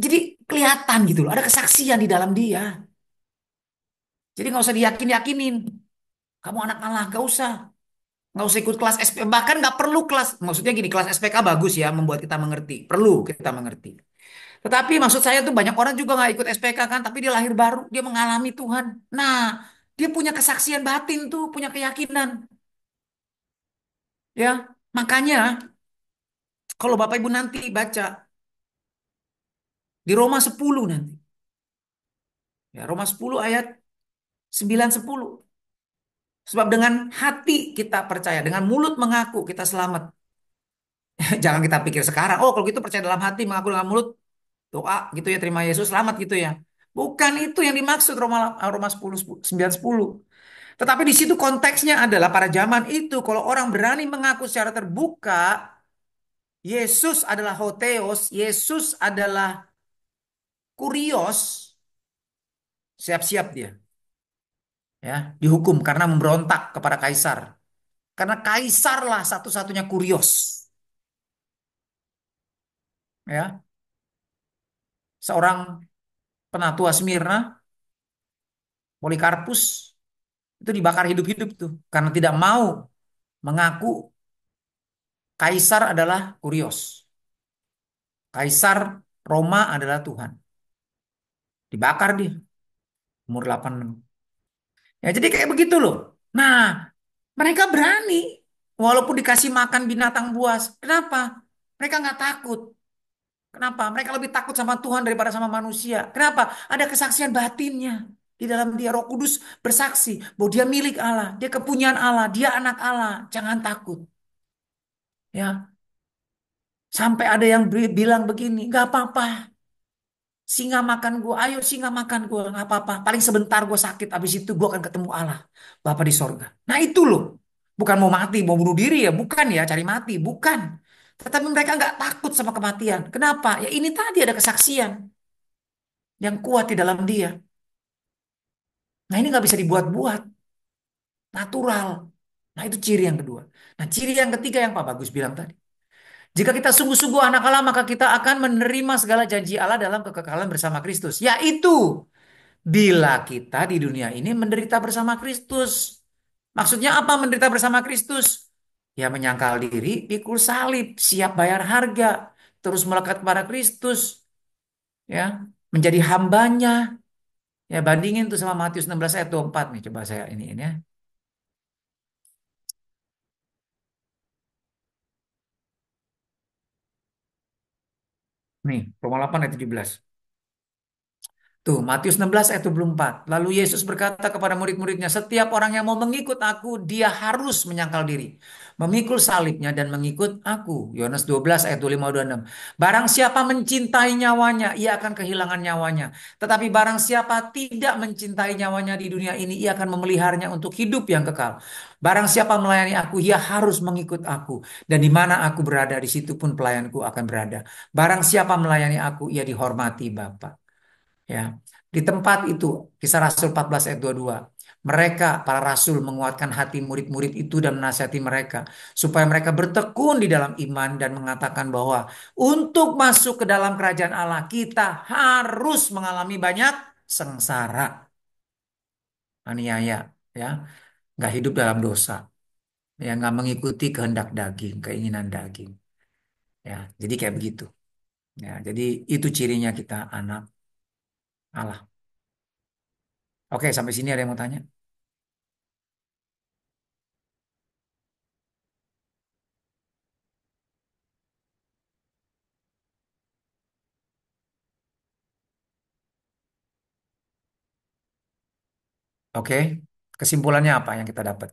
Jadi kelihatan gitu loh, ada kesaksian di dalam dia. Jadi nggak usah diyakin-yakinin. Kamu anak Allah, nggak usah. Nggak usah ikut kelas SP, bahkan nggak perlu kelas. Maksudnya gini, kelas SPK bagus ya, membuat kita mengerti. Perlu kita mengerti. Tetapi maksud saya tuh banyak orang juga nggak ikut SPK kan, tapi dia lahir baru, dia mengalami Tuhan. Nah, dia punya kesaksian batin tuh, punya keyakinan. Ya, makanya kalau Bapak Ibu nanti baca Di Roma 10 nanti. Ya, Roma 10 ayat 9-10. Sebab dengan hati kita percaya, dengan mulut mengaku kita selamat. Jangan kita pikir sekarang, oh kalau gitu percaya dalam hati, mengaku dengan mulut, doa gitu ya, terima Yesus, selamat gitu ya. Bukan itu yang dimaksud Roma Roma 10 9 10. Tetapi di situ konteksnya adalah pada zaman itu kalau orang berani mengaku secara terbuka Yesus adalah Hotheos, Yesus adalah Kurios, siap-siap dia ya dihukum karena memberontak kepada kaisar. Karena kaisarlah satu-satunya Kurios ya. Seorang penatua Smyrna, Polikarpus itu dibakar hidup-hidup tuh karena tidak mau mengaku kaisar adalah Kurios. Kaisar Roma adalah Tuhan. Dibakar dia umur 86. Ya jadi kayak begitu loh. Nah, mereka berani walaupun dikasih makan binatang buas. Kenapa? Mereka nggak takut. Kenapa? Mereka lebih takut sama Tuhan daripada sama manusia. Kenapa? Ada kesaksian batinnya. Di dalam dia Roh Kudus bersaksi bahwa dia milik Allah, dia kepunyaan Allah, dia anak Allah. Jangan takut. Ya, sampai ada yang bilang begini, nggak apa-apa. Singa makan gua, ayo singa makan gua, nggak apa-apa. Paling sebentar gua sakit, habis itu gua akan ketemu Allah, Bapa di sorga. Nah itu loh, bukan mau mati, mau bunuh diri ya, bukan ya, cari mati, bukan. Tetapi mereka nggak takut sama kematian. Kenapa? Ya ini tadi ada kesaksian yang kuat di dalam dia. Nah ini nggak bisa dibuat-buat, natural. Nah itu ciri yang kedua. Nah ciri yang ketiga yang Pak Bagus bilang tadi. Jika kita sungguh-sungguh anak Allah, maka kita akan menerima segala janji Allah dalam kekekalan bersama Kristus. Yaitu, bila kita di dunia ini menderita bersama Kristus. Maksudnya apa menderita bersama Kristus? Ya menyangkal diri, pikul salib, siap bayar harga, terus melekat kepada Kristus, ya menjadi hambanya. Ya bandingin tuh sama Matius 16 ayat 24 nih, coba saya ini ya. Nih, Roma 8 ayat 17. Tuh, Matius 16 ayat 24. Lalu Yesus berkata kepada murid-muridnya, setiap orang yang mau mengikut aku, dia harus menyangkal diri. Memikul salibnya dan mengikut aku. Yohanes 12 ayat 25-26. Barang siapa mencintai nyawanya, ia akan kehilangan nyawanya. Tetapi barang siapa tidak mencintai nyawanya di dunia ini, ia akan memeliharanya untuk hidup yang kekal. Barang siapa melayani aku, ia harus mengikut aku. Dan di mana aku berada, di situ pun pelayanku akan berada. Barang siapa melayani aku, ia dihormati Bapa. Ya, di tempat itu, Kisah Rasul 14 ayat 22. Mereka, para rasul menguatkan hati murid-murid itu dan menasihati mereka supaya mereka bertekun di dalam iman dan mengatakan bahwa untuk masuk ke dalam kerajaan Allah kita harus mengalami banyak sengsara, aniaya, ya, nggak hidup dalam dosa, ya, nggak mengikuti kehendak daging, keinginan daging, ya, jadi kayak begitu, ya, jadi itu cirinya kita anak Allah. Oke, sampai sini ada yang mau tanya? Oke, kesimpulannya apa yang kita dapat?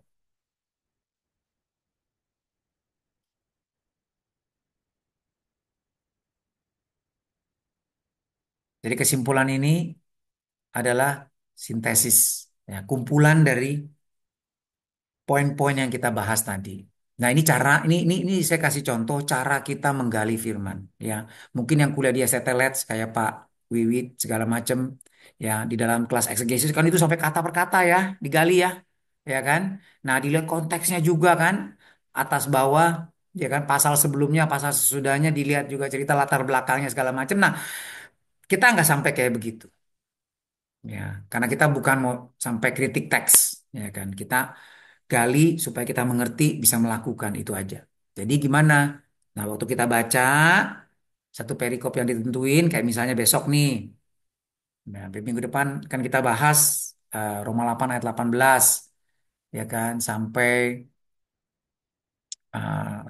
Jadi kesimpulan ini adalah sintesis, ya, kumpulan dari poin-poin yang kita bahas tadi. Nah, ini cara ini saya kasih contoh cara kita menggali firman, ya. Mungkin yang kuliah di STLET kayak Pak Wiwit segala macam, ya, di dalam kelas eksegesis kan itu sampai kata per kata ya, digali ya kan? Nah, dilihat konteksnya juga kan, atas bawah, ya kan, pasal sebelumnya, pasal sesudahnya dilihat juga cerita latar belakangnya segala macam. Nah, kita nggak sampai kayak begitu. Ya, karena kita bukan mau sampai kritik teks, ya kan? Kita gali supaya kita mengerti, bisa melakukan itu aja. Jadi gimana? Nah, waktu kita baca satu perikop yang ditentuin, kayak misalnya besok nih, nah, minggu depan kan kita bahas Roma 8 ayat 18, ya kan? Sampai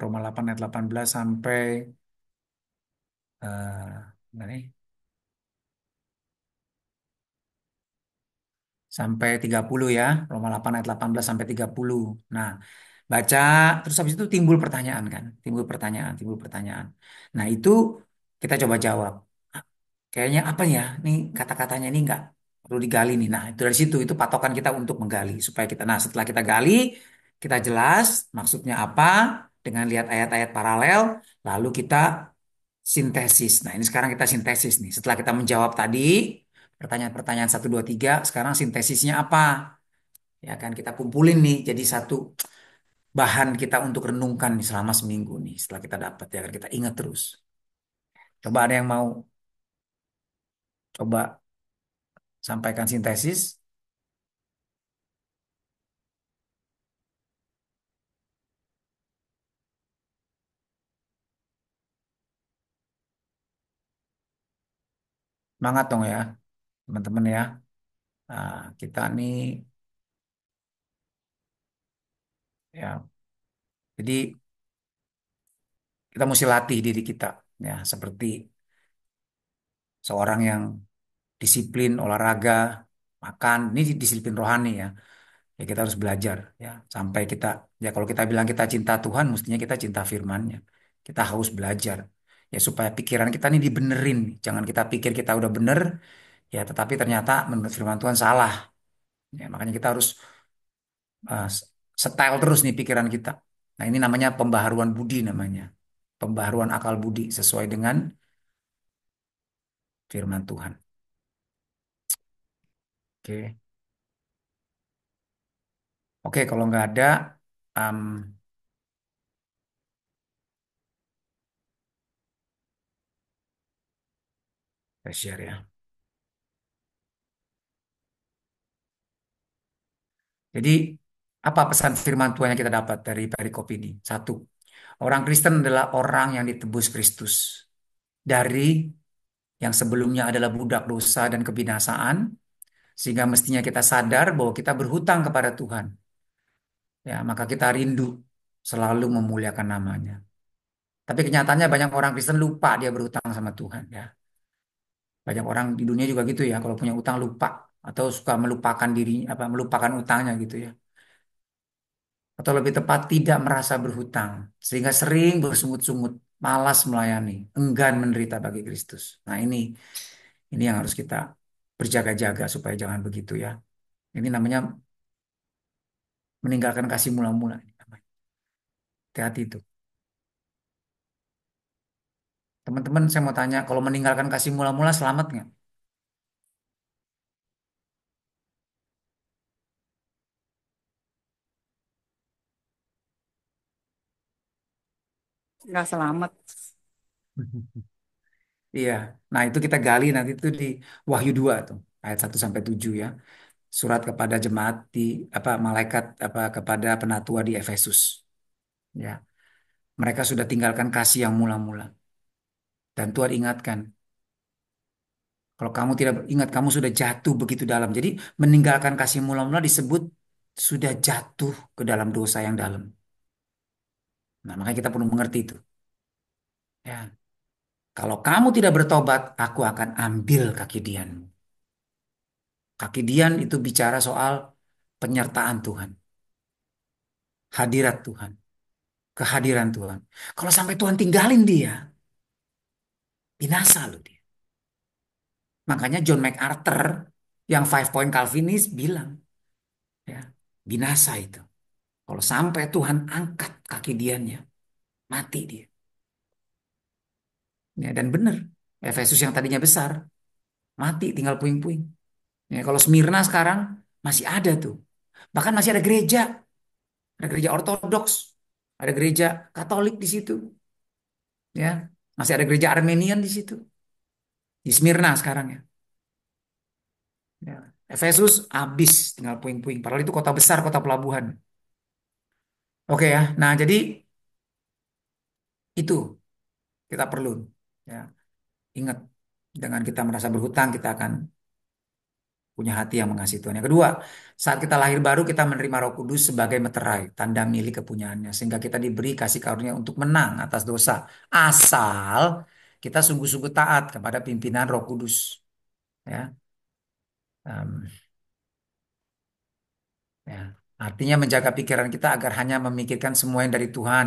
Roma 8 ayat 18 sampai mana nih? sampai 30 ya. Roma 8 ayat 18 sampai 30. Nah, baca terus habis itu timbul pertanyaan kan? Timbul pertanyaan, timbul pertanyaan. Nah, itu kita coba jawab. Ah, kayaknya apa ya? Nih kata-katanya ini nggak perlu digali nih. Nah, itu dari situ itu patokan kita untuk menggali supaya kita setelah kita gali, kita jelas maksudnya apa dengan lihat ayat-ayat paralel, lalu kita sintesis. Nah, ini sekarang kita sintesis nih. Setelah kita menjawab tadi pertanyaan-pertanyaan satu 2 3, sekarang sintesisnya apa? Ya kan kita kumpulin nih jadi satu bahan kita untuk renungkan nih selama seminggu nih. Setelah kita dapat ya kan kita ingat terus. Coba ada yang mau coba sampaikan sintesis? Semangat dong ya, teman-teman ya. Nah, kita nih ya, jadi kita mesti latih diri kita ya seperti seorang yang disiplin olahraga, makan, ini disiplin rohani ya. Ya kita harus belajar ya sampai kita ya kalau kita bilang kita cinta Tuhan, mestinya kita cinta firman-Nya. Kita harus belajar ya supaya pikiran kita ini dibenerin. Jangan kita pikir kita udah bener ya tetapi ternyata menurut firman Tuhan salah. Ya, makanya kita harus uh, style terus nih pikiran kita. Nah, ini namanya pembaharuan budi namanya. Pembaharuan akal budi sesuai dengan firman Tuhan. Oke. Oke, kalau nggak ada um, saya share ya. Jadi, apa pesan firman Tuhan yang kita dapat dari perikop ini? Satu, orang Kristen adalah orang yang ditebus Kristus. Dari yang sebelumnya adalah budak dosa dan kebinasaan, sehingga mestinya kita sadar bahwa kita berhutang kepada Tuhan. Ya, maka kita rindu selalu memuliakan namanya. Tapi kenyataannya banyak orang Kristen lupa dia berhutang sama Tuhan. Ya, banyak orang di dunia juga gitu ya, kalau punya utang lupa atau suka melupakan diri, apa melupakan utangnya gitu ya. Atau lebih tepat tidak merasa berhutang sehingga sering bersungut-sungut, malas melayani, enggan menderita bagi Kristus. Nah, ini yang harus kita berjaga-jaga supaya jangan begitu ya. Ini namanya meninggalkan kasih mula-mula. Hati-hati itu. Teman-teman, saya mau tanya, kalau meninggalkan kasih mula-mula selamat nggak? Nggak selamat. Iya. Nah, itu kita gali nanti itu di Wahyu 2 tuh, ayat 1 sampai 7 ya. Surat kepada jemaat di apa malaikat apa kepada penatua di Efesus. Ya. Mereka sudah tinggalkan kasih yang mula-mula. Dan Tuhan ingatkan, kalau kamu tidak ingat kamu sudah jatuh begitu dalam. Jadi meninggalkan kasih mula-mula disebut sudah jatuh ke dalam dosa yang dalam. Nah, makanya kita perlu mengerti itu. Ya. Kalau kamu tidak bertobat, aku akan ambil kaki dianmu. Kaki dian itu bicara soal penyertaan Tuhan, hadirat Tuhan, kehadiran Tuhan. Kalau sampai Tuhan tinggalin dia, binasa loh dia. Makanya John MacArthur yang Five Point Calvinist bilang, ya, binasa itu. Kalau sampai Tuhan angkat kaki diannya, mati dia. Ya, dan benar, Efesus yang tadinya besar, mati tinggal puing-puing. Ya, kalau Smyrna sekarang masih ada tuh. Bahkan masih ada gereja Ortodoks, ada gereja Katolik di situ. Ya, masih ada gereja Armenian di situ. Di Smyrna sekarang ya. Ya. Efesus habis tinggal puing-puing. Padahal itu kota besar, kota pelabuhan. Oke ya. Nah, jadi itu kita perlu ya ingat dengan kita merasa berhutang kita akan punya hati yang mengasihi Tuhan. Yang kedua, saat kita lahir baru kita menerima Roh Kudus sebagai meterai, tanda milik kepunyaannya sehingga kita diberi kasih karunia untuk menang atas dosa asal kita sungguh-sungguh taat kepada pimpinan Roh Kudus. Ya. Em, Ya. Artinya menjaga pikiran kita agar hanya memikirkan semua yang dari Tuhan,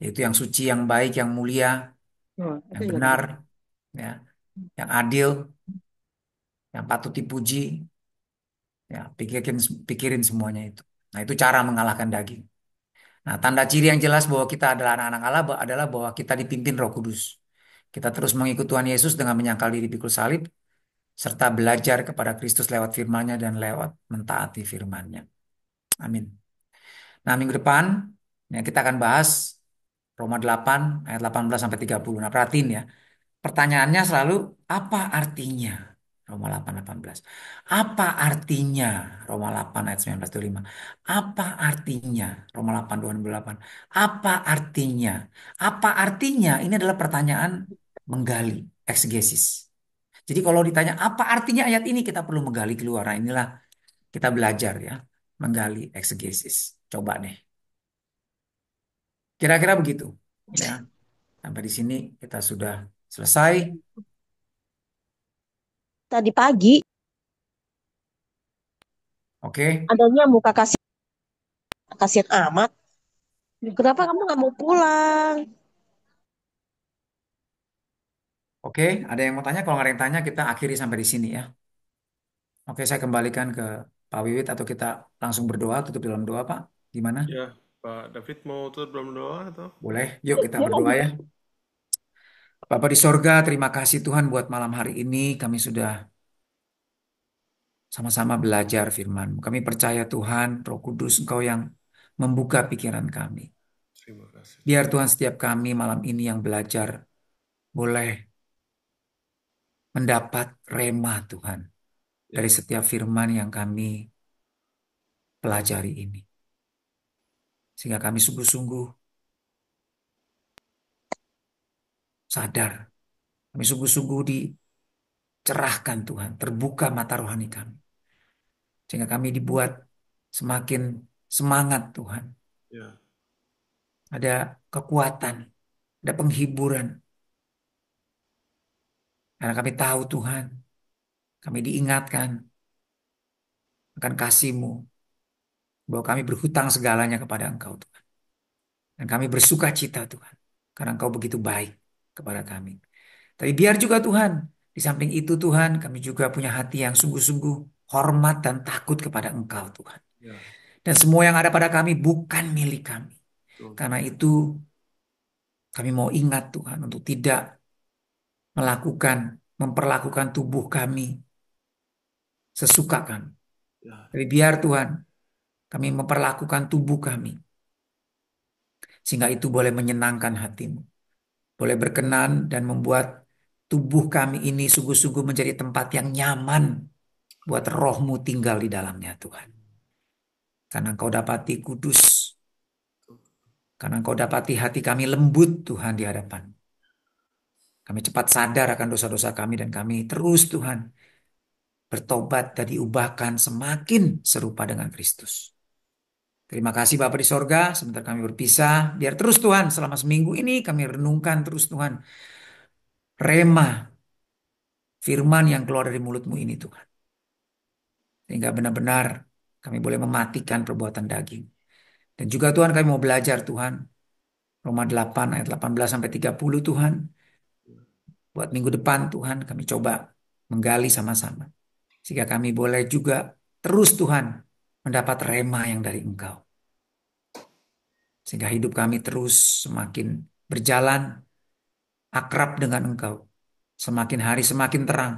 yaitu yang suci, yang baik, yang mulia, yang benar, ya, yang adil, yang patut dipuji. Ya, pikirin semuanya itu. Nah, itu cara mengalahkan daging. Nah, tanda ciri yang jelas bahwa kita adalah anak-anak Allah adalah bahwa kita dipimpin Roh Kudus. Kita terus mengikut Tuhan Yesus dengan menyangkal diri pikul salib, serta belajar kepada Kristus lewat firman-Nya dan lewat mentaati firman-Nya. Amin. Nah, minggu depan ya, kita akan bahas Roma 8 ayat 18 sampai 30. Nah, perhatiin ya. Pertanyaannya selalu apa artinya? Roma 8:18. Apa artinya Roma 8 ayat 19-25? Apa artinya Roma 8:28? Apa artinya? Apa artinya? Ini adalah pertanyaan menggali, eksegesis. Jadi kalau ditanya apa artinya ayat ini, kita perlu menggali keluar. Nah, inilah kita belajar ya, menggali eksegesis. Coba deh. Kira-kira begitu. Ya. Sampai di sini kita sudah selesai. Tadi pagi Oke. adanya muka kasihan amat. Kenapa kamu nggak mau pulang? Oke, ada yang mau tanya? Kalau nggak ada yang tanya, kita akhiri sampai di sini ya. Oke, saya kembalikan ke Pak Wiwit atau kita langsung berdoa, tutup dalam doa, Pak. Gimana? Ya, Pak David mau tutup dalam doa atau? Boleh, yuk kita berdoa ya. Bapak di sorga, terima kasih Tuhan buat malam hari ini. Kami sudah sama-sama belajar firman. Kami percaya Tuhan, Roh Kudus, Engkau yang membuka pikiran kami. Terima kasih. Biar Tuhan setiap kami malam ini yang belajar boleh mendapat rema Tuhan dari setiap firman yang kami pelajari ini. Sehingga kami sungguh-sungguh sadar, kami sungguh-sungguh dicerahkan Tuhan, terbuka mata rohani kami. Sehingga kami dibuat semakin semangat Tuhan. Ya. Ada kekuatan, ada penghiburan. Karena kami tahu Tuhan, kami diingatkan akan kasih-Mu, bahwa kami berhutang segalanya kepada Engkau Tuhan. Dan kami bersuka cita Tuhan, karena Engkau begitu baik kepada kami. Tapi biar juga Tuhan, di samping itu Tuhan, kami juga punya hati yang sungguh-sungguh hormat dan takut kepada Engkau Tuhan. Ya. Dan semua yang ada pada kami bukan milik kami. Karena itu kami mau ingat Tuhan untuk tidak memperlakukan tubuh kami sesuka kami. Tapi biar Tuhan, kami memperlakukan tubuh kami sehingga itu boleh menyenangkan hati-Mu, boleh berkenan dan membuat tubuh kami ini sungguh-sungguh menjadi tempat yang nyaman buat Roh-Mu tinggal di dalamnya Tuhan. Karena Engkau dapati kudus, karena Engkau dapati hati kami lembut Tuhan di hadapan. Kami cepat sadar akan dosa-dosa kami dan kami terus Tuhan bertobat dan diubahkan semakin serupa dengan Kristus. Terima kasih Bapa di sorga, sebentar kami berpisah. Biar terus Tuhan selama seminggu ini kami renungkan terus Tuhan. Rema, firman yang keluar dari mulut-Mu ini Tuhan. Sehingga benar-benar kami boleh mematikan perbuatan daging. Dan juga Tuhan kami mau belajar Tuhan. Roma 8 ayat 18-30 Tuhan. Buat minggu depan Tuhan kami coba menggali sama-sama. Sehingga kami boleh juga terus Tuhan mendapat rema yang dari Engkau. Sehingga hidup kami terus semakin berjalan akrab dengan Engkau. Semakin hari semakin terang.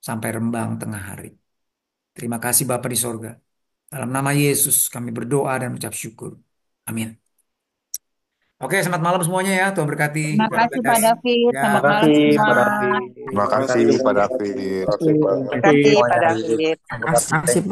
Sampai rembang tengah hari. Terima kasih Bapa di sorga. Dalam nama Yesus kami berdoa dan mengucap syukur. Amin. Oke, selamat malam semuanya ya. Tuhan berkati. Terima kasih Pak David. Ya. Selamat malam semua. Terima kasih Pak David. Terima kasih Pak David. Terima kasih Pak